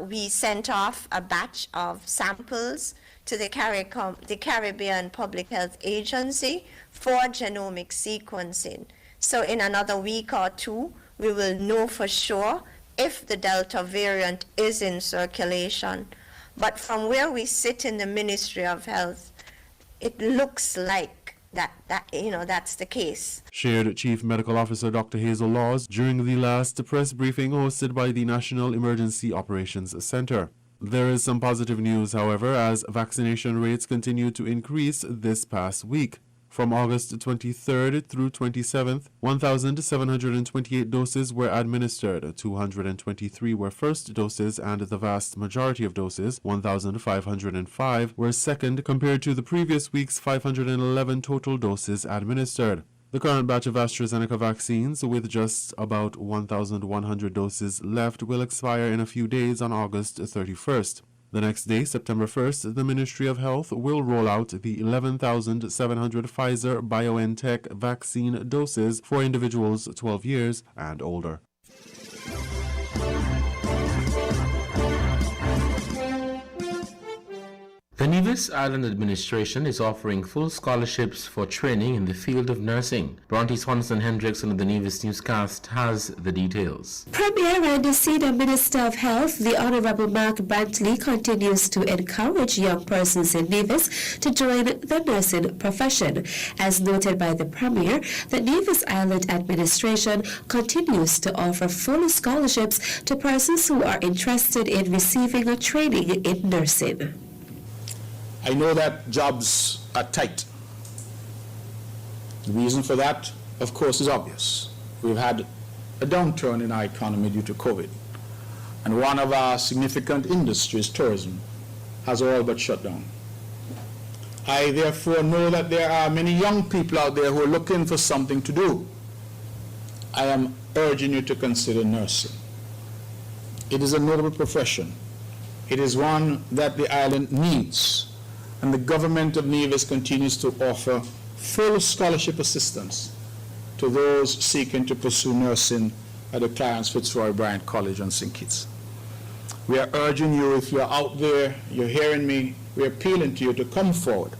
we sent off a batch of samples to the Caribbean Public Health Agency for genomic sequencing. So in another week or two, we will know for sure if the Delta variant is in circulation. But from where we sit in the Ministry of Health, it looks like that's the case. Shared Chief Medical Officer Dr. Hazel Laws during the last press briefing hosted by the National Emergency Operations Center. There is some positive news, however, as vaccination rates continue to increase this past week. From August 23rd through 27th, 1,728 doses were administered, 223 were first doses, and the vast majority of doses, 1,505, were second compared to the previous week's 511 total doses administered. The current batch of AstraZeneca vaccines, with just about 1,100 doses left, will expire in a few days on August 31st. The next day, September 1st, the Ministry of Health will roll out the 11,700 Pfizer BioNTech vaccine doses for individuals 12 years and older. The Nevis Island Administration is offering full scholarships for training in the field of nursing. Bronte Swanson Hendrickson of the Nevis Newscast has the details. Premier and the Senior Minister of Health, the Honorable Mark Brantley, continues to encourage young persons in Nevis to join the nursing profession. As noted by the Premier, the Nevis Island Administration continues to offer full scholarships to persons who are interested in receiving a training in nursing. I know that jobs are tight. The reason for that, of course, is obvious. We've had a downturn in our economy due to COVID. And one of our significant industries, tourism, has all but shut down. I therefore know that there are many young people out there who are looking for something to do. I am urging you to consider nursing. It is a notable profession. It is one that the island needs. And the government of Nevis continues to offer full scholarship assistance to those seeking to pursue nursing at the Clarence Fitzroy Bryant College on St. Kitts. We are urging you, if you're out there, you're hearing me, we're appealing to you to come forward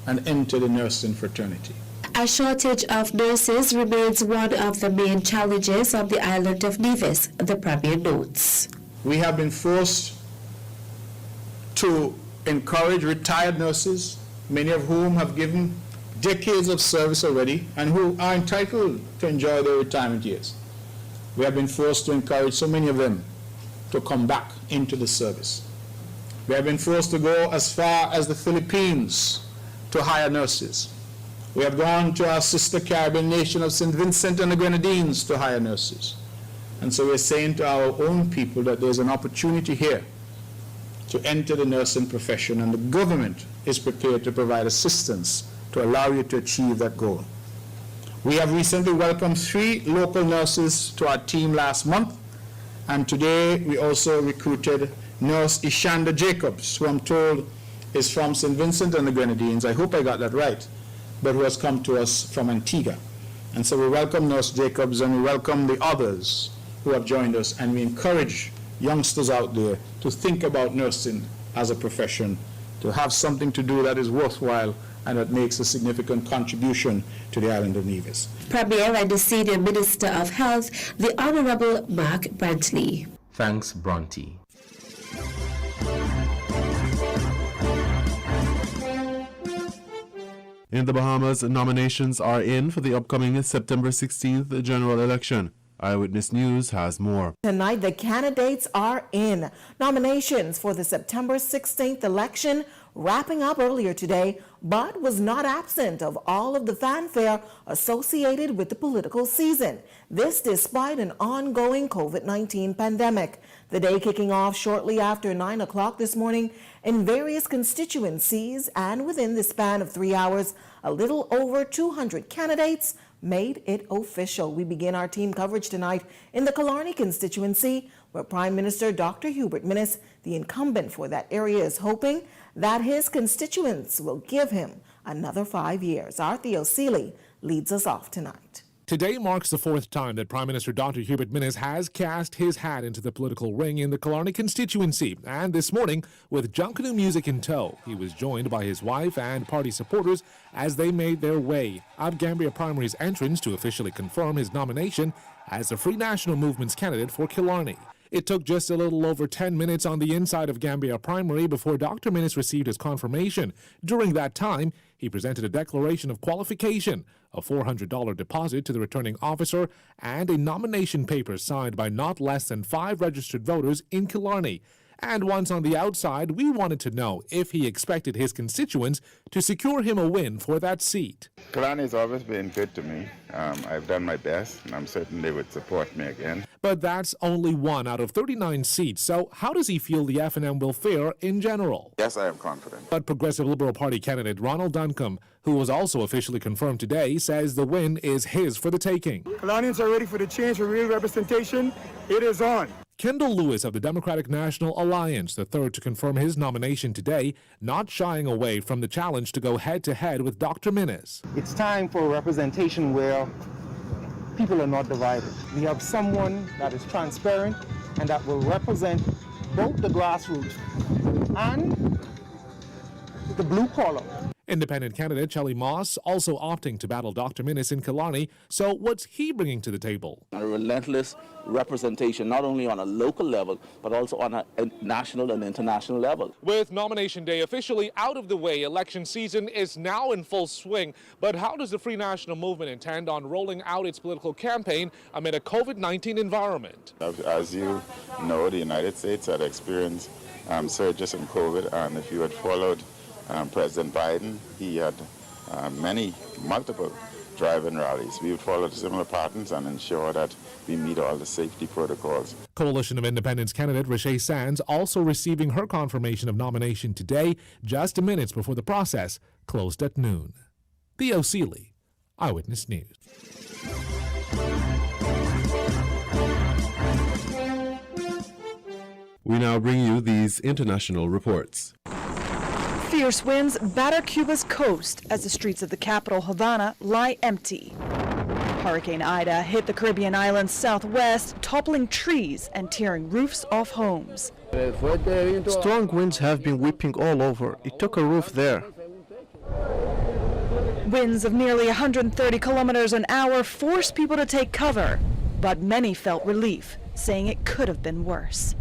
and enter the nursing fraternity. A shortage of nurses remains one of the main challenges of the island of Nevis, the Premier notes. We have been forced to encourage retired nurses, many of whom have given decades of service already and who are entitled to enjoy their retirement years. We have been forced to encourage so many of them to come back into the service. We have been forced to go as far as the Philippines to hire nurses. We have gone to our sister Caribbean nation of St. Vincent and the Grenadines to hire nurses. And so we're saying to our own people that there's an opportunity here to enter the nursing profession, and the government is prepared to provide assistance to allow you to achieve that goal. We have recently welcomed 3 local nurses to our team last month, and today we also recruited Nurse Ishanda Jacobs, who I'm told is from St. Vincent and the Grenadines. I hope I got that right, but who has come to us from Antigua. And so we welcome Nurse Jacobs, and we welcome the others who have joined us, and we encourage youngsters out there to think about nursing as a profession, to have something to do that is worthwhile and that makes a significant contribution to the island of Nevis. Premier and the Senior Minister of Health, the Honorable Mark Brantley. Thanks, Bronte. In the Bahamas, nominations are in for the upcoming September 16th general election. Eyewitness News has more. Tonight, the candidates are in. Nominations for the September 16th election wrapping up earlier today, but was not absent of all of the fanfare associated with the political season. This despite an ongoing COVID-19 pandemic. The day kicking off shortly after 9 o'clock this morning in various constituencies, and within the span of 3 hours, a little over 200 candidates made it official. We begin our team coverage tonight in the Killarney constituency, where Prime Minister Dr. Hubert Minnis, the incumbent for that area, is hoping that his constituents will give him another 5 years. Our Theo Seeley leads us off tonight. Today marks the fourth time that Prime Minister Dr. Hubert Minnis has cast his hat into the political ring in the Killarney constituency. And this morning, with Junkanoo music in tow, he was joined by his wife and party supporters as they made their way out Gambia Primary's entrance to officially confirm his nomination as the Free National Movement's candidate for Killarney. It took just a little over 10 minutes on the inside of Gambia Primary before Dr. Minnis received his confirmation. During that time, he presented a declaration of qualification, a $400 deposit to the returning officer, and a nomination paper signed by not less than 5 registered voters in Killarney. And once on the outside, we wanted to know if he expected his constituents to secure him a win for that seat. Killarney has always been good to me. I've done my best, and I'm certain they would support me again. But that's only one out of 39 seats, so how does he feel the F&M will fare in general? Yes, I am confident. But Progressive Liberal Party candidate Ronald Duncombe, who was also officially confirmed today, says the win is his for the taking. Killarneyans are ready for the change for real representation. It is on. Kendall Lewis of the Democratic National Alliance, the third to confirm his nomination today, not shying away from the challenge to go head-to-head with Dr. Minnis. It's time for representation where people are not divided. We have someone that is transparent and that will represent both the grassroots and the blue collar. Independent candidate Charlie Moss also opting to battle Dr. Minnis in Killarney. So what's he bringing to the table? A relentless representation, not only on a local level, but also on a national and international level. With nomination day officially out of the way, election season is now in full swing. But how does the Free National Movement intend on rolling out its political campaign amid a COVID-19 environment? As you know, the United States had experienced surges in COVID, and if you had followed President Biden, he had multiple drive-in rallies. We would follow similar patterns and ensure that we meet all the safety protocols. Coalition of Independents candidate Rashay Sands also receiving her confirmation of nomination today, just minutes before the process closed at noon. Theo Seeley, Eyewitness News. We now bring you these international reports. Fierce winds batter Cuba's coast as the streets of the capital, Havana, lie empty. Hurricane Ida hit the Caribbean islands southwest, toppling trees and tearing roofs off homes. Strong winds have been whipping all over. It took a roof there. Winds of nearly 130 kilometers an hour forced people to take cover, but many felt relief, saying it could have been worse.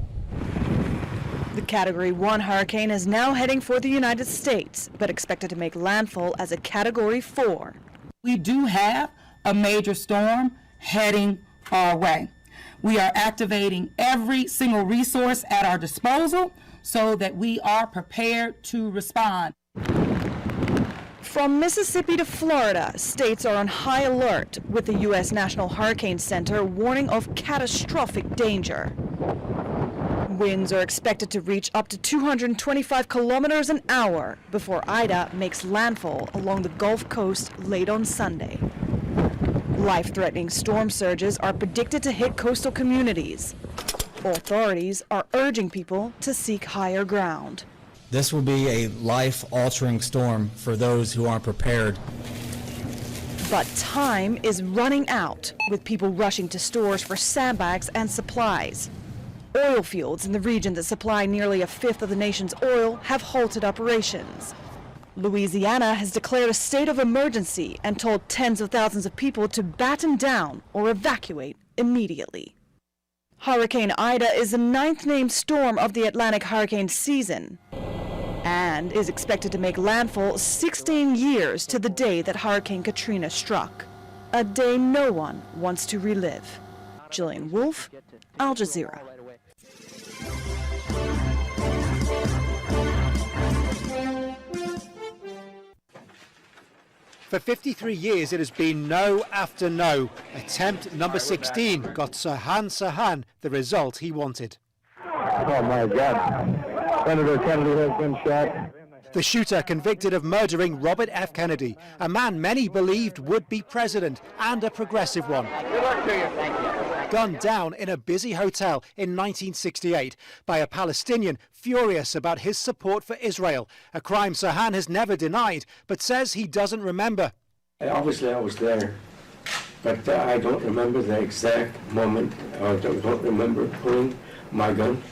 The Category 1 hurricane is now heading for the United States, but expected to make landfall as a Category 4. We do have a major storm heading our way. We are activating every single resource at our disposal so that we are prepared to respond. From Mississippi to Florida, states are on high alert, with the U.S. National Hurricane Center warning of catastrophic danger. Winds are expected to reach up to 225 kilometers an hour before Ida makes landfall along the Gulf Coast late on Sunday. Life-threatening storm surges are predicted to hit coastal communities. Authorities are urging people to seek higher ground. This will be a life-altering storm for those who aren't prepared. But time is running out, with people rushing to stores for sandbags and supplies. Oil fields in the region that supply nearly a fifth of the nation's oil have halted operations. Louisiana has declared a state of emergency and told tens of thousands of people to batten down or evacuate immediately. Hurricane Ida is the 9th named storm of the Atlantic hurricane season. and is expected to make landfall 16 years to the day that Hurricane Katrina struck. A day no one wants to relive. Jillian Wolfe, Al Jazeera. For 53 years, it has been no after no. Attempt number 16 got Sirhan the result he wanted. Oh my God. Senator Kennedy has been shot. The shooter convicted of murdering Robert F. Kennedy, a man many believed would be president and a progressive one. Good luck to you. Thank you. Gunned down in a busy hotel in 1968 by a Palestinian furious about his support for Israel, a crime Sirhan has never denied, but says he doesn't remember. Obviously I was there, but I don't remember the exact moment. I don't remember pulling my gun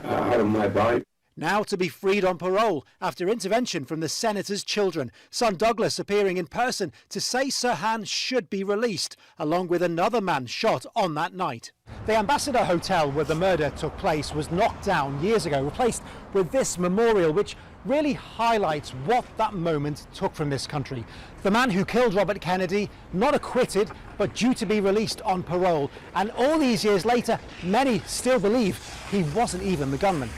out of my body. Now to be freed on parole after intervention from the senator's children. Son Douglas appearing in person to say Sirhan should be released, along with another man shot on that night. The Ambassador Hotel where the murder took place was knocked down years ago, replaced with this memorial which really highlights what that moment took from this country. The man who killed Robert Kennedy, not acquitted, but due to be released on parole. And all these years later, many still believe he wasn't even the gunman.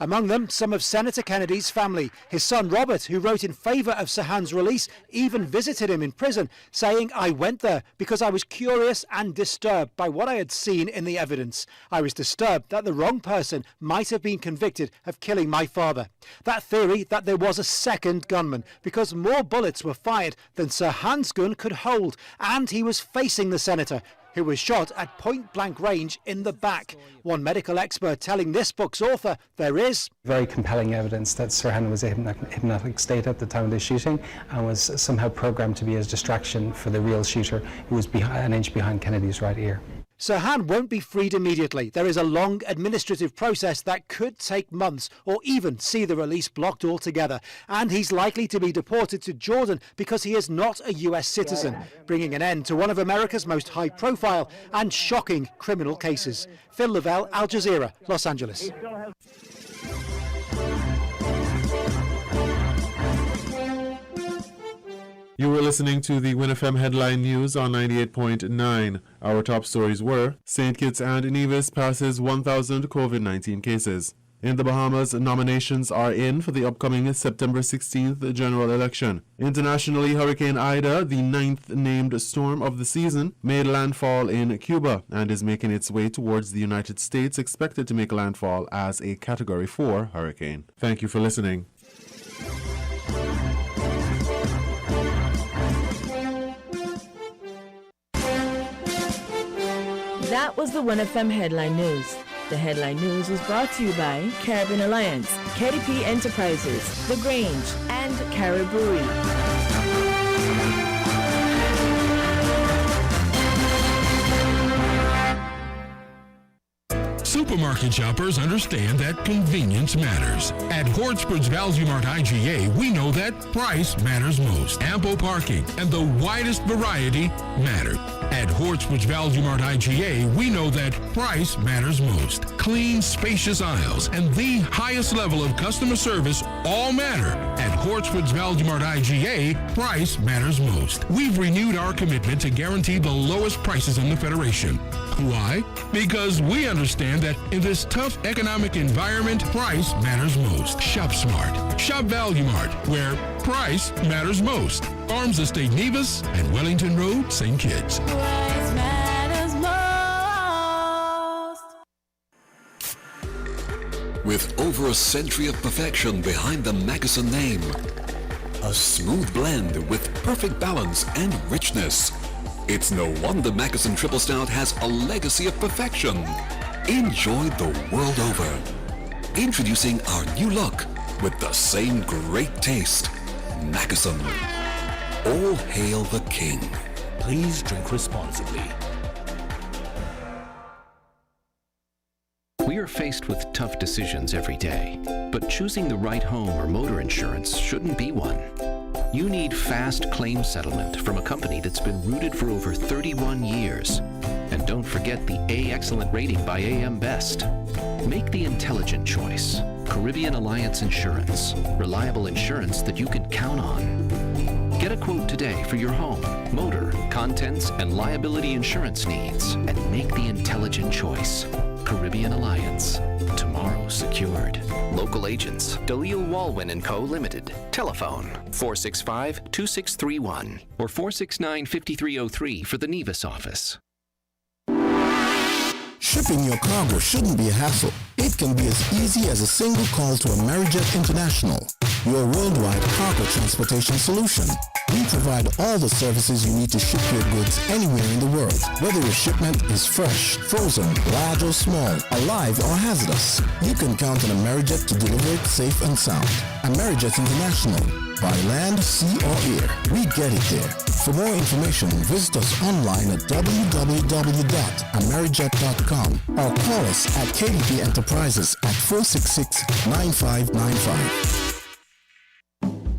Among them, some of Senator Kennedy's family. His son Robert, who wrote in favour of Sirhan's release, even visited him in prison, saying, "I went there because I was curious and disturbed by what I had seen in the evidence. I was disturbed that the wrong person might have been convicted of killing my father." That theory that there was a second gunman, because more bullets were fired than Sirhan's gun could hold, and he was facing the senator, who was shot at point-blank range in the back. One medical expert telling this book's author there is very compelling evidence that Sirhan was in a hypnotic state at the time of the shooting and was somehow programmed to be a distraction for the real shooter, who was an inch behind Kennedy's right ear. Sirhan won't be freed immediately. There is a long administrative process that could take months or even see the release blocked altogether. And he's likely to be deported to Jordan because he is not a US citizen, bringing an end to one of America's most high-profile and shocking criminal cases. Phil Lavelle, Al Jazeera, Los Angeles. You were listening to the WinFM Headline News on 98.9. Our top stories were: St. Kitts and Nevis passes 1,000 COVID-19 cases. In the Bahamas, nominations are in for the upcoming September 16th general election. Internationally, Hurricane Ida, the 9th named storm of the season, made landfall in Cuba and is making its way towards the United States, expected to make landfall as a Category 4 hurricane. Thank you for listening. That was the WinFM Headline News. The Headline News was brought to you by Caribbean Alliance, KDP Enterprises, The Grange, and Caribou. Supermarket shoppers understand that convenience matters. At Hortspurs Value Mart IGA, we know that price matters most. Ample parking and the widest variety matter. At Hortspurs Value Mart IGA, we know that price matters most. Clean, spacious aisles and the highest level of customer service all matter. At Hortspurs Value Mart IGA, price matters most. We've renewed our commitment to guarantee the lowest prices in the Federation. Why? Because we understand that in this tough economic environment, price matters most. Shop smart. Shop Value Mart, where price matters most. Farms Estate Nevis and Wellington Road, St. Kitts. Price matters most. With over a century of perfection behind the Mackeson name, a smooth blend with perfect balance and richness. It's no wonder Mackeson Triple Stout has a legacy of perfection. Enjoy the world over. Introducing our new look with the same great taste. Mackeson. All hail the king. Please drink responsibly. We are faced with tough decisions every day, but choosing the right home or motor insurance shouldn't be one. You need fast claim settlement from a company that's been rooted for over 31 years. And don't forget the A Excellent rating by AM Best. Make the intelligent choice. Caribbean Alliance Insurance. Reliable insurance that you can count on. Get a quote today for your home, motor, contents, and liability insurance needs and make the intelligent choice. Caribbean Alliance. Tomorrow secured. Local agents, Dalil Walwyn & Co. Limited. Telephone 465-2631 or 469-5303 for the Nevis office. Shipping your cargo shouldn't be a hassle. It can be as easy as a single call to Amerijet International, your worldwide cargo transportation solution. We provide all the services you need to ship your goods anywhere in the world, whether your shipment is fresh, frozen, large or small, alive or hazardous. You can count on Amerijet to deliver it safe and sound. Amerijet International. By land, sea or air, we get it there. For more information, visit us online at www.amerijet.com or call us at KDP Enterprises at 466-9595.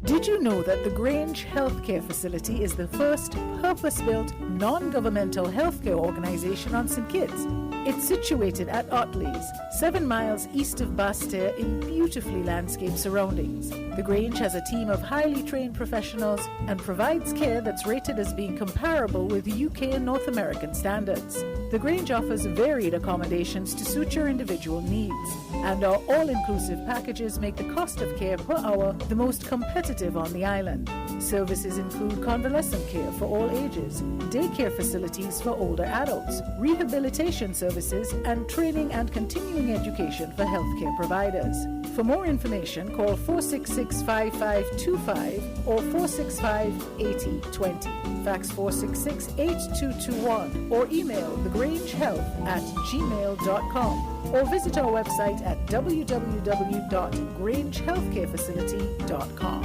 Did you know that the Grange Healthcare Facility is the first purpose-built, non-governmental healthcare organization on St. Kitts? It's situated at Otley's, 7 miles east of Basseterre in beautifully landscaped surroundings. The Grange has a team of highly trained professionals and provides care that's rated as being comparable with UK and North American standards. The Grange offers varied accommodations to suit your individual needs, and our all-inclusive packages make the cost of care per hour the most competitive on the island. Services include convalescent care for all ages, daycare facilities for older adults, rehabilitation services, and training and continuing education for healthcare providers. For more information, call 466-5525 or 465-8020. Fax 466-8221 or email thegrangehealth@gmail.com or visit our website at www.grangehealthcarefacility.com.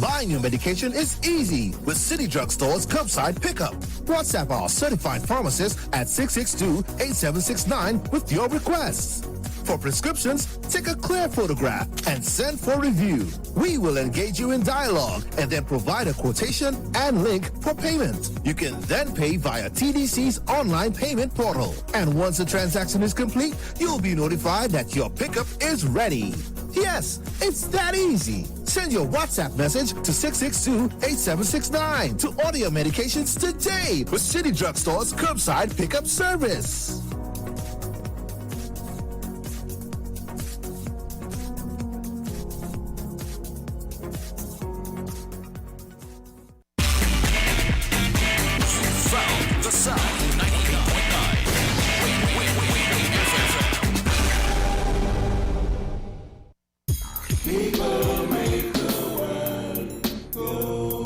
Buying your medication is easy with City Drug Store's curbside pickup. WhatsApp our certified pharmacist at 662-8769 with your requests. For prescriptions, take a clear photograph and send for review. We will engage you in dialogue and then provide a quotation and link for payment. You can then pay via TDC's online payment portal. And once the transaction is complete, you'll be notified that your pickup is ready. Yes, it's that easy. Send your WhatsApp message to 662-8769 to order your medications today with City Drug Store's curbside pickup service. From the South, 98.9. People make the world go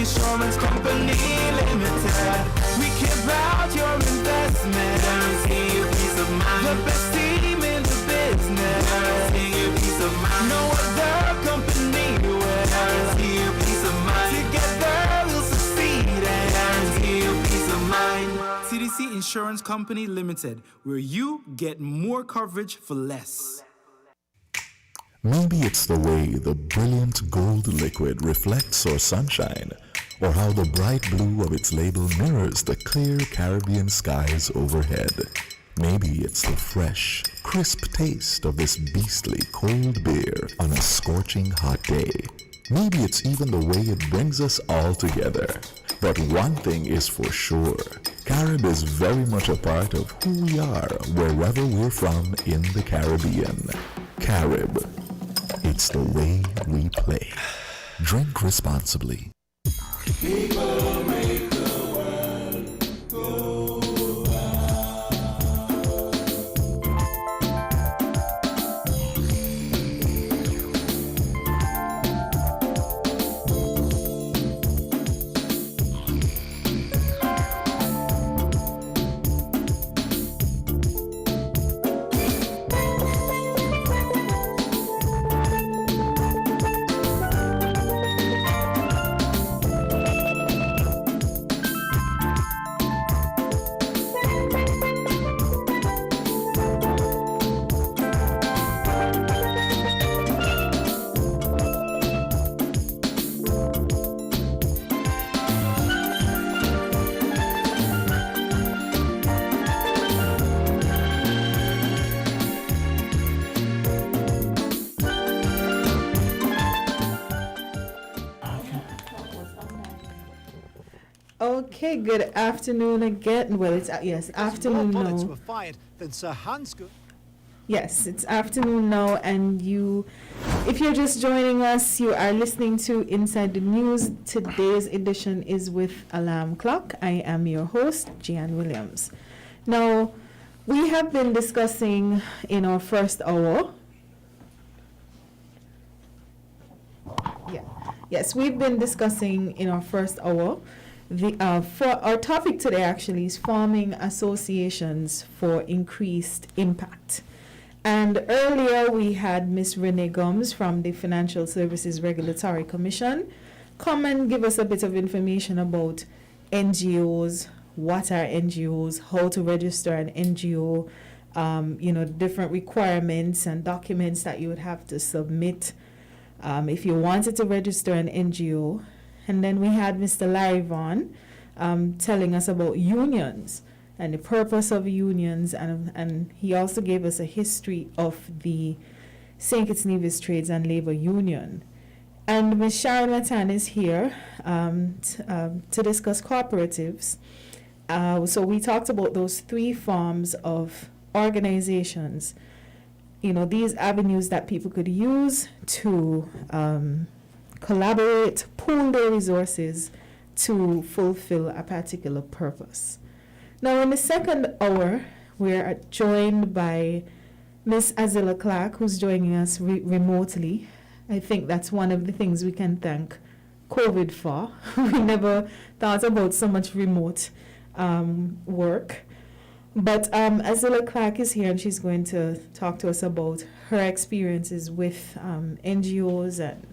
Insurance Company Limited. We care about your investment. Guarantee you peace of mind. The best team in the business. Guarantee you peace of mind. No other company will guarantee you peace of mind. Together we'll succeed and guarantee you peace of mind. CDC Insurance. Insurance Company Limited, where you get more coverage for less. Maybe it's the way the brilliant gold liquid reflects our sunshine, or how the bright blue of its label mirrors the clear Caribbean skies overhead. Maybe it's the fresh, crisp taste of this beastly cold beer on a scorching hot day. Maybe it's even the way it brings us all together. But one thing is for sure, Carib is very much a part of who we are wherever we're from in the Caribbean. Carib, it's the way we play. Drink responsibly. People make the world go Okay, good afternoon again. Well, it's yes, afternoon More bullets now. were fired than Sirhan's gun. Yes, it's afternoon now, and if you're just joining us, you are listening to Inside the News. Today's edition is with Alarm Clock. I am your host, Gian Williams. Now, we have been discussing in our first hour. Yes, we've been discussing in our first hour. For our topic today actually is farming associations for increased impact. And earlier we had Ms. Renee Gomes from the Financial Services Regulatory Commission come and give us a bit of information about NGOs, what are NGOs, how to register an NGO, different requirements and documents that you would have to submit if you wanted to register an NGO. And then we had Mr. Larry Vaughn telling us about unions and the purpose of unions, and he also gave us a history of the St. Kitts Nevis Trades and Labor Union. And Ms. Sharon Latan is here to discuss cooperatives. So we talked about those three forms of organizations, these avenues that people could use to collaborate, pool their resources to fulfill a particular purpose. Now, in the second hour, we're joined by Ms. Azilla Clark, who's joining us remotely. I think that's one of the things we can thank COVID for. We never thought about so much remote work. But Azilla Clark is here, and she's going to talk to us about her experiences with NGOs and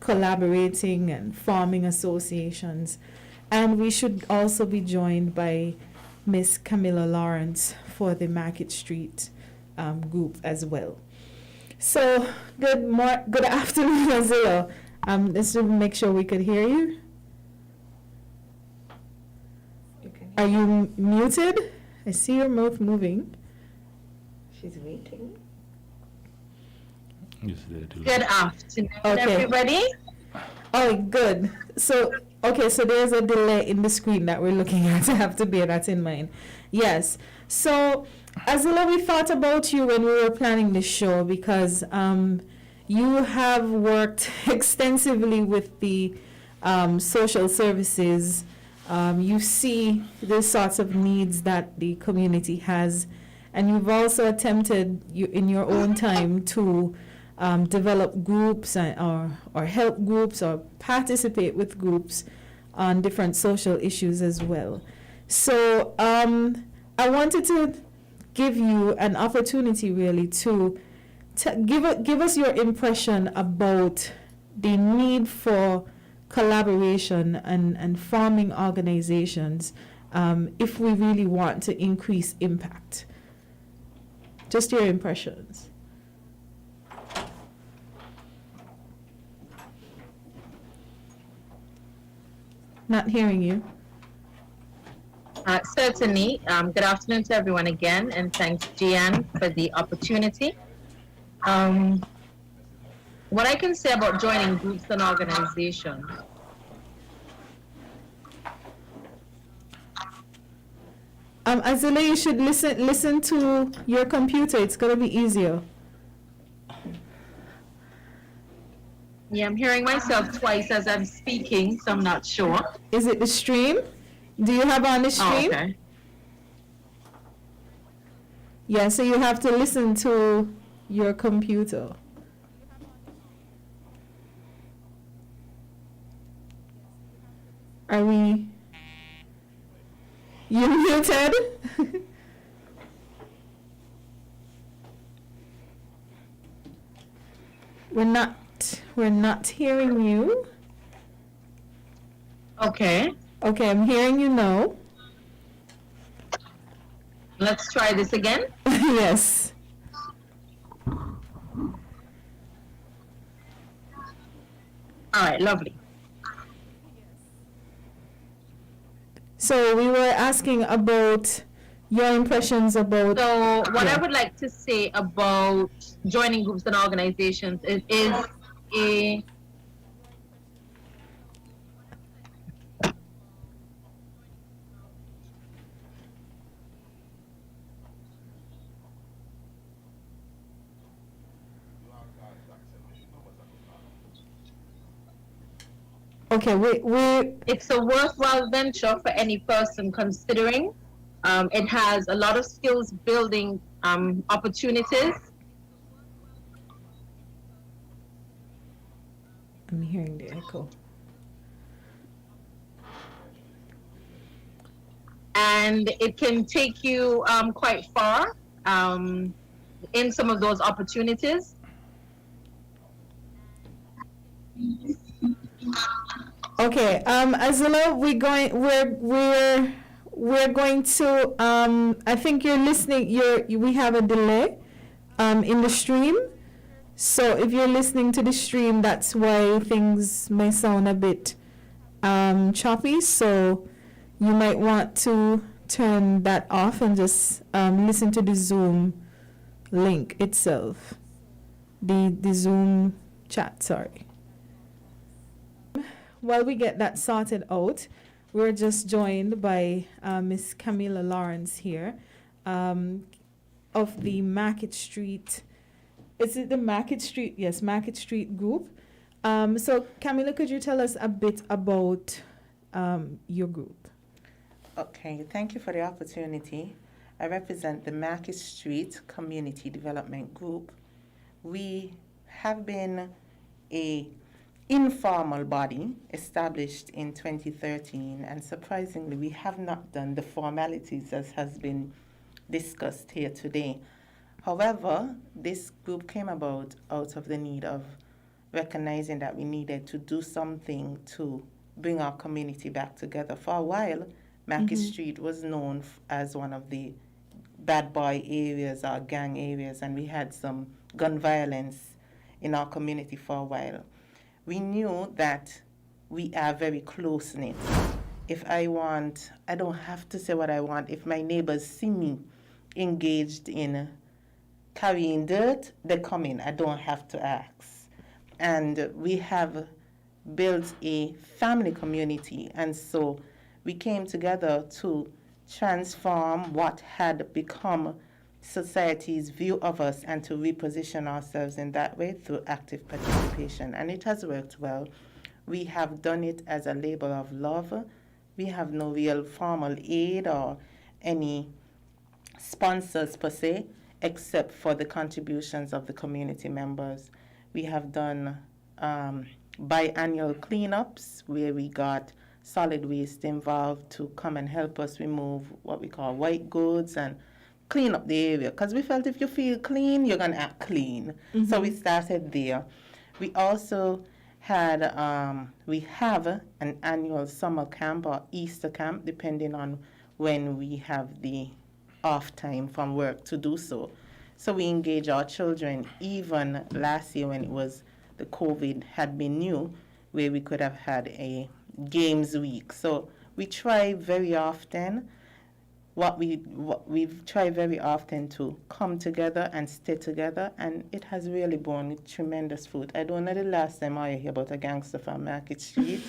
collaborating and farming associations. And we should also be joined by Miss Camilla Lawrence for the Market Street group as well. So good afternoon, Azilla. Just to make sure we could hear you. Are you muted? I see your mouth moving. She's waiting. Good afternoon, everybody. Oh, good. So there's a delay in the screen that we're looking at. I have to bear that in mind. Yes. So, Azilla, we thought about you when we were planning this show because you have worked extensively with the social services. You see the sorts of needs that the community has, and you've also attempted in your own time to develop groups or help groups or participate with groups on different social issues as well. So I wanted to give you an opportunity really to give us your impression about the need for collaboration and farming organizations if we really want to increase impact. Just your impressions. Not hearing you. Certainly. Good afternoon to everyone again, and thanks, Gian, for the opportunity. What I can say about joining groups and organizations. Azula, you should listen to your computer. It's gonna be easier. Yeah, I'm hearing myself twice as I'm speaking, so I'm not sure. Is it the stream? Do you have on the stream? Oh, okay. Yeah, so you have to listen to your computer. Are we? You muted? We're not hearing you. Okay. Okay, I'm hearing you now. Let's try this again. Yes. All right, lovely. So we were asking about your impressions about... So what I would like to say about joining groups and organizations is a... Okay, it's a worthwhile venture for any person considering. It has a lot of skills building opportunities. I'm hearing the echo. And it can take you quite far in some of those opportunities. Okay, Azula, we're going to I think you're listening. We have a delay in the stream, so if you're listening to the stream, that's why things may sound a bit choppy. So you might want to turn that off and just listen to the Zoom link itself, the Zoom chat. Sorry. While we get that sorted out, we're just joined by Miss Camilla Lawrence here of the Market Street. Is it the Market Street? Yes, Market Street Group. So Camilla, could you tell us a bit about your group? Okay, thank you for the opportunity. I represent the Market Street Community Development Group. We have been a informal body established in 2013, and surprisingly we have not done the formalities as has been discussed here today. However, this group came about out of the need of recognizing that we needed to do something to bring our community back together. For a while, Market Street was known as one of the bad boy areas or gang areas, and we had some gun violence in our community for a while. We knew that we are very close-knit. If I want, I don't have to say what I want. If my neighbors see me engaged in carrying dirt, they come in. I don't have to ask. And we have built a family community, and so we came together to transform what had become society's view of us and to reposition ourselves in that way through active participation. And it has worked well. We have done it as a labor of love. We have no real formal aid or any sponsors per se, except for the contributions of the community members. We have done biannual cleanups where we got solid waste involved to come and help us remove what we call white goods and clean up the area, because we felt if you feel clean, you're going to act clean. So we started there. We also had, we have an annual summer camp or Easter camp, depending on when we have the off time from work to do so. So we engage our children, even last year when it was the COVID had been new, where we could have had a games week. So we try very often, we've tried very often to come together and stay together, and it has really borne tremendous fruit. I don't know the last time I hear about a gangster from Market Street,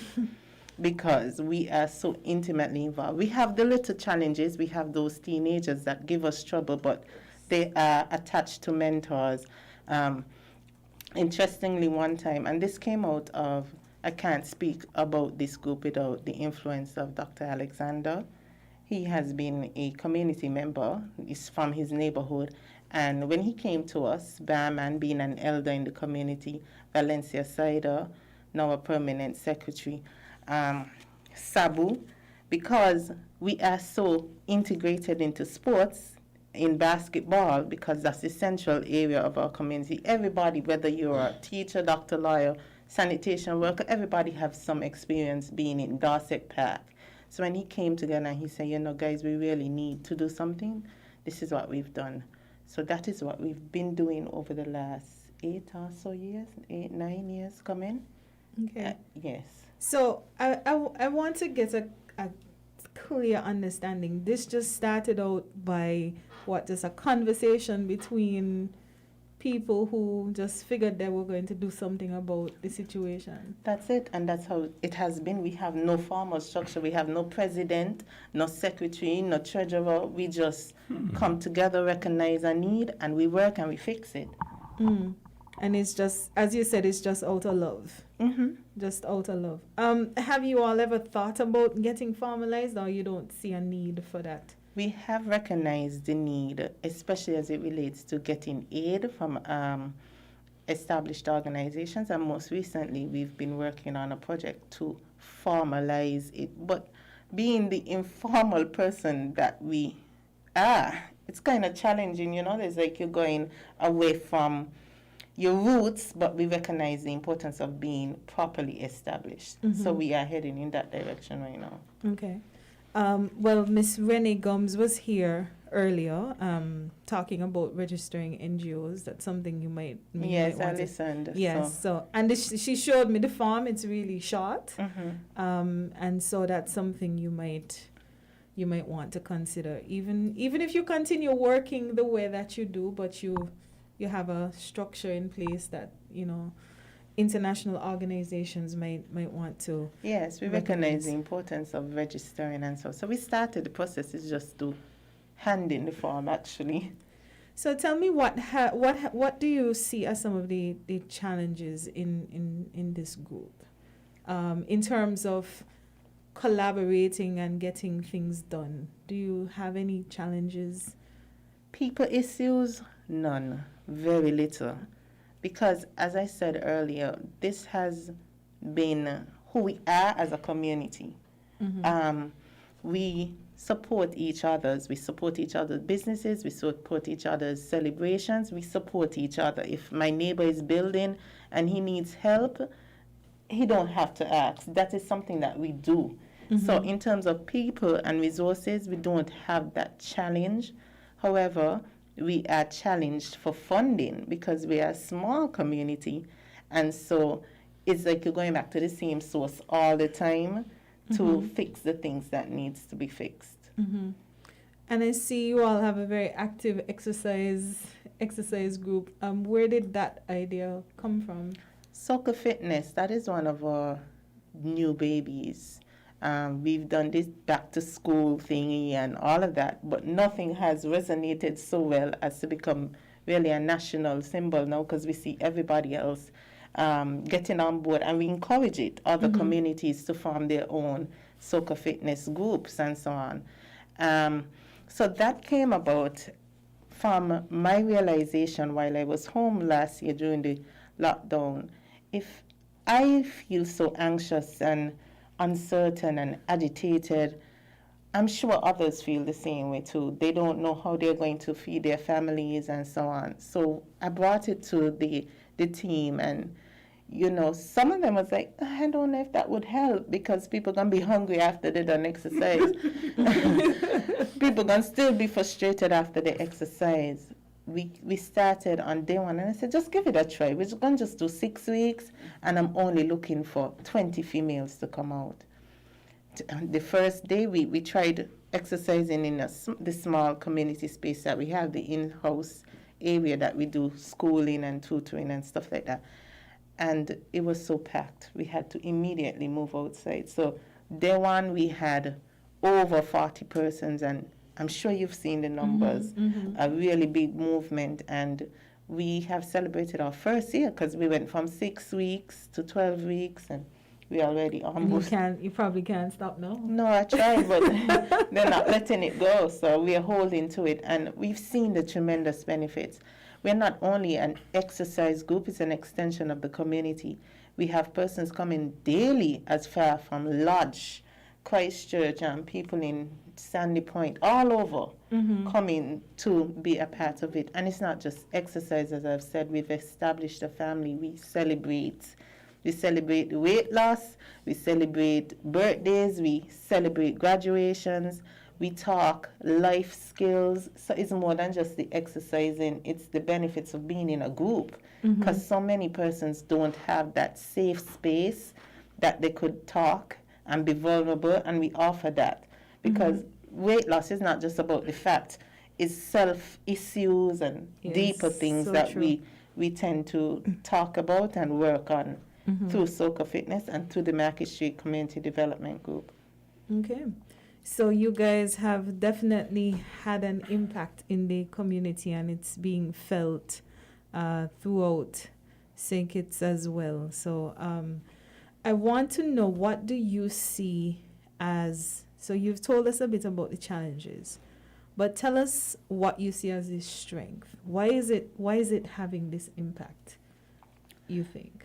because we are so intimately involved. We have the little challenges, we have those teenagers that give us trouble, but they are attached to mentors. Interestingly, one time, and this came out of, I can't speak about this group without the influence of Dr. Alexander. He has been a community member, he's from his neighborhood, and when he came to us, Bam, and being an elder in the community, Valencia Sider, now a permanent secretary, Sabu, because we are so integrated into sports, in basketball, because that's the central area of our community. Everybody, whether you're a teacher, doctor, lawyer, sanitation worker, everybody has some experience being in Dorset Park. So when he came together and he said, you know, guys, we really need to do something, this is what we've done. So that is what we've been doing over the last 8 or so years, 8, 9 years coming. Okay. Yes. So I want to get a clear understanding. This just started out by just a conversation between people who just figured they were going to do something about the situation. That's it, and that's how it has been. We have no formal structure. We have no president, no secretary, no treasurer. We just come together, recognize a need, and we work and we fix it. And it's just, as you said, it's just out of love. Just out of love. Have you all ever thought about getting formalized, or you don't see a need for that? We have recognized the need, especially as it relates to getting aid from established organizations, and most recently we've been working on a project to formalize it. But being the informal person that we are, it's kind of challenging, you know. There's like you're going away from your roots, but we recognize the importance of being properly established. So we are heading in that direction right now. Okay. Well, Miss Renee Gums was here earlier talking about registering NGOs. That's something you might Yes, I listened. Yes, so and she showed me the form. It's really short, and so that's something you might want to consider. Even if you continue working the way that you do, but you have a structure in place that, you know, international organizations might want to. Yes, we recognize the importance of registering and so we started the process. Is just to hand in the form, actually. So tell me, what do you see as some of the challenges in this group in terms of collaborating and getting things done? Do you have any challenges? People issues? None. Very little. Because, as I said earlier, this has been who we are as a community. We support each other's. We support each other's businesses. We support each other's celebrations. We support each other. If my neighbor is building and he needs help, he don't have to ask. That is something that we do. So in terms of people and resources, we don't have that challenge. However, we are challenged for funding because we are a small community, and so it's like you're going back to the same source all the time to fix the things that needs to be fixed. And I see you all have a very active exercise group. Where did that idea come from? Soccer Fitness, that is one of our new babies. We've done this back to school thingy and all of that, but nothing has resonated so well as to become really a national symbol now, because we see everybody else getting on board, and we encourage it, other communities to form their own soccer fitness groups and so on. So that came about from my realization while I was home last year during the lockdown. If I feel so anxious and uncertain and agitated, I'm sure others feel the same way too. They don't know how they're going to feed their families and so on. So I brought it to the team, and you know, some of them was like, I don't know if that would help because people gonna be hungry after they done exercise. People gonna still be frustrated after they exercise. We started on day one, and I said, just give it a try. We're gonna just do 6 weeks, and I'm only looking for 20 females to come out. The first day, we tried exercising in the small community space that we have, the in-house area that we do schooling and tutoring and stuff like that. And it was so packed. We had to immediately move outside. So day one, we had over 40 persons, and I'm sure you've seen the numbers, a really big movement. And we have celebrated our first year because we went from 6 weeks to 12 weeks, and we already almost... You probably can't stop now. No, I tried, but they're not letting it go. So we are holding to it, and we've seen the tremendous benefits. We're not only an exercise group, it's an extension of the community. We have persons coming daily as far from Lodge, Christchurch, and people in Sandy Point, all over, coming to be a part of it. And it's not just exercise, as I've said. We've established a family. We celebrate the weight loss, we celebrate birthdays, we celebrate graduations, we talk life skills. So it's more than just the exercising, it's the benefits of being in a group, because so many persons don't have that safe space that they could talk and be vulnerable, and we offer that. Because weight loss is not just about the fat, it's self issues and deeper things so that we tend to talk about and work on through Soca Fitness and through the Market Street Community Development Group. Okay. So you guys have definitely had an impact in the community, and it's being felt throughout St. Kitts as well. So I want to know, what do you see as, so you've told us a bit about the challenges, but tell us what you see as the strength. Why is it having this impact, you think?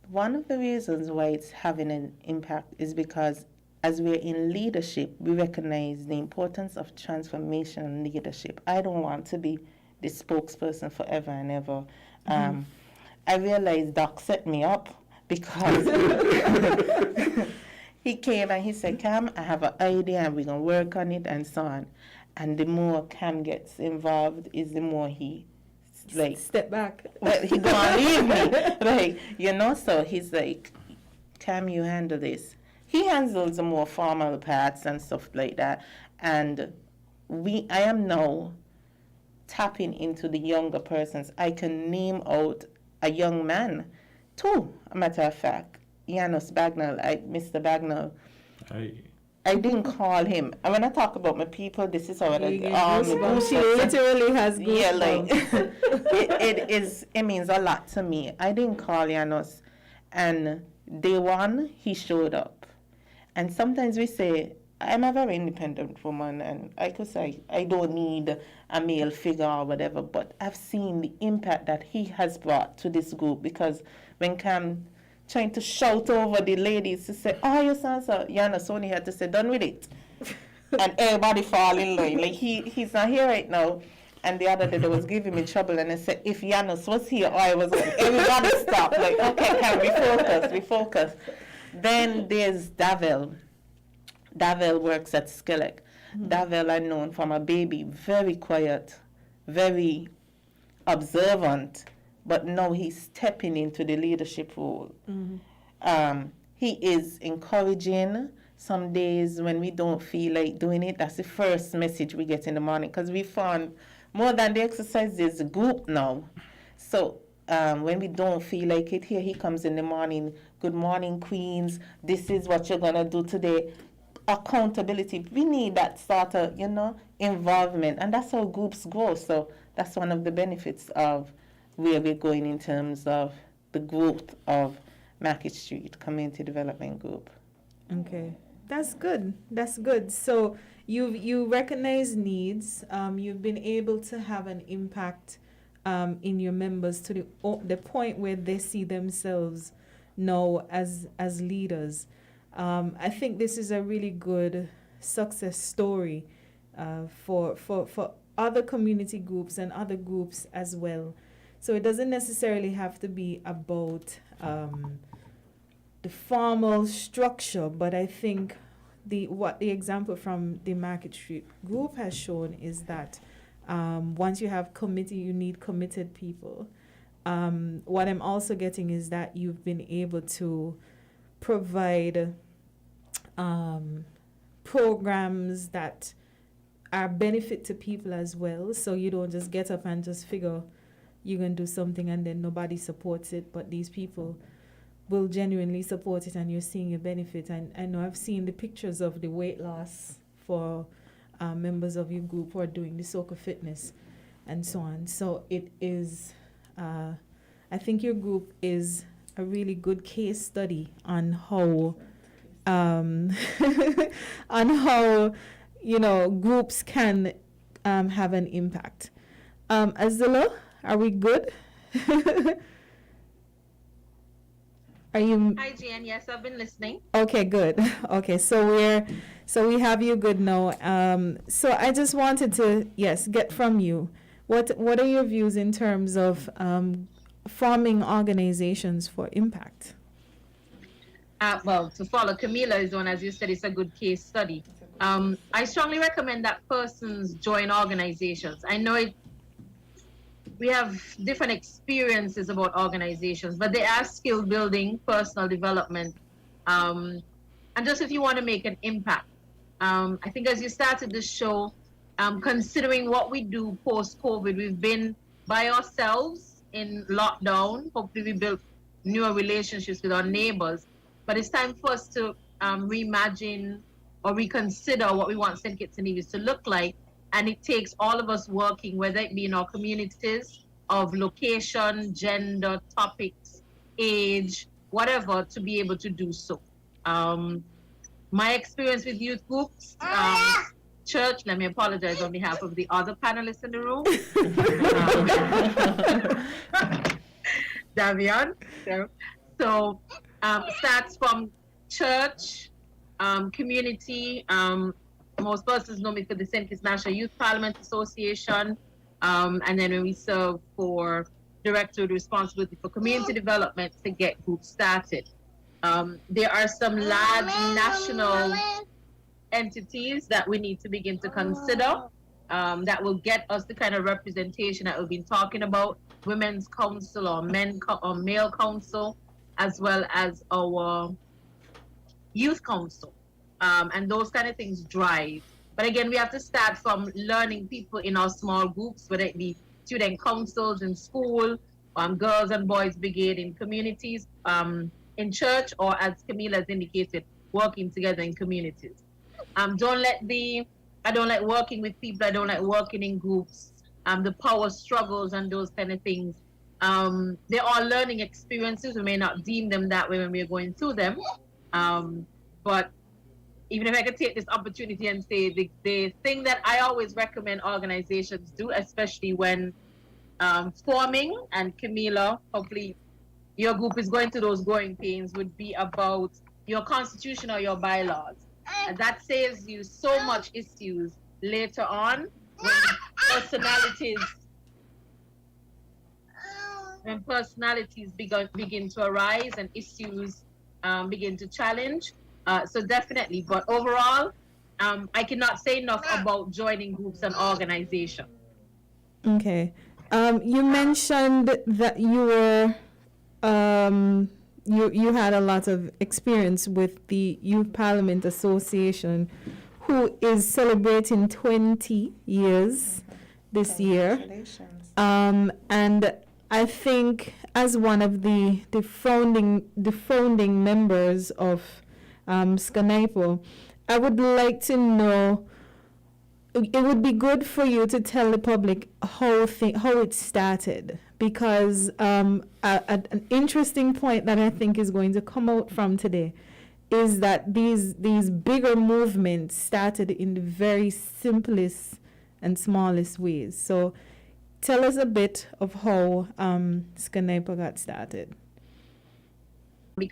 One of the reasons why it's having an impact is because as we're in leadership, we recognize the importance of transformation leadership. I don't want to be the spokesperson forever and ever. I realized Doc set me up because he came and he said, Cam, I have an idea and we're going to work on it and so on. And the more Cam gets involved is the more he step back. Well, he gonna leave me. So he's like, Cam, you handle this. He handles the more formal parts and stuff like that. And I am now tapping into the younger persons. I can name out a young man, too, a matter of fact. Janos Bagnall, Mr. Bagnall. I didn't call him. And when I talk about my people, this is how she literally has goosebumps. Yeah, it means a lot to me. I didn't call Janos. And day one, he showed up. And sometimes we say, I'm a very independent woman, and I could say I don't need a male figure or whatever, but I've seen the impact that he has brought to this group, because when Cam trying to shout over the ladies to say, oh, your son's Janos only had to say, done with it. And everybody fall in line. Like, he's not here right now. And the other day they was giving me trouble, and I said, if Janos was here, I was going, everybody stop. Like, okay, Cam, we focus. Then there's Davel. Davel works at Skillick. Davel, I known from a baby, very quiet, very observant, but now he's stepping into the leadership role. He is encouraging. Some days when we don't feel like doing it, that's the first message we get in the morning, because we found more than the exercise, there's a group now. So when we don't feel like it, here he comes in the morning. Good morning, Queens. This is what you're going to do today. Accountability. We need that sort of, involvement. And that's how groups grow. So that's one of the benefits of where we're going in terms of the growth of Market Street Community Development Group. Okay. That's good. That's good. So you recognize needs. You've been able to have an impact in your members to the point where they see themselves now as leaders. I think this is a really good success story for other community groups and other groups as well. So it doesn't necessarily have to be about the formal structure, but I think what the example from the Market Street group has shown is that once you have committee, you need committed people. What I'm also getting is that you've been able to provide programs that are benefit to people as well. So you don't just get up and just figure you're going to do something and then nobody supports it, but these people will genuinely support it and you're seeing a benefit. And I know I've seen the pictures of the weight loss for members of your group who are doing the Soca Fitness and so on. So it is, I think your group is a really good case study on how, on how, you know, groups can have an impact. Azilla, are we good? Are you? Hi, Jan. Yes, I've been listening. Okay, good. Okay, so we have you good now. So I just wanted to, yes, get from you. What are your views in terms of forming organizations for impact? Well, to follow Camila is one, as you said, it's a good case study. I strongly recommend that persons join organizations. I know we have different experiences about organizations, but they are skill building, personal development, and just if you want to make an impact. I think as you started this show, considering what we do post-COVID, we've been by ourselves in lockdown. Hopefully we built newer relationships with our neighbors, but it's time for us to reimagine or reconsider what we want St. Kitts and Nevis to look like. And it takes all of us working, whether it be in our communities of location, gender, topics, age, whatever, to be able to do so. My experience with youth groups, church, let me apologize on behalf of the other panelists in the room. Davion. So starts from church, community. Most persons know me for the St. Kitts National Youth Parliament Association, and then when we serve for director with responsibility for community development to get groups started. There are some large national entities that we need to begin to consider that will get us the kind of representation that we've been talking about, Women's Council or Male Council, as well as our Youth Council. And those kind of things drive. But again, we have to start from learning people in our small groups, whether it be student councils in school, girls and boys brigade in communities, in church, or as Camila has indicated, working together in communities. I don't like working with people, I don't like working in groups, the power struggles and those kind of things. They're all learning experiences. We may not deem them that way when we're going through them. But even if I could take this opportunity and say the thing that I always recommend organizations do, especially when forming, and Camila, hopefully your group is going through those growing pains, would be about your constitution or your bylaws. And that saves you so much issues later on when personalities begin to arise and issues begin to challenge. So definitely, but overall, I cannot say enough about joining groups and organizations. Okay. You mentioned that you were, you had a lot of experience with the Youth Parliament Association, who is celebrating 20 years this year. And I think as one of the founding members of Skanaipo, I would like to know, it would be good for you to tell the public how it started, because an interesting point that I think is going to come out from today is that these bigger movements started in the very simplest and smallest ways. So tell us a bit of how Skanaipo got started.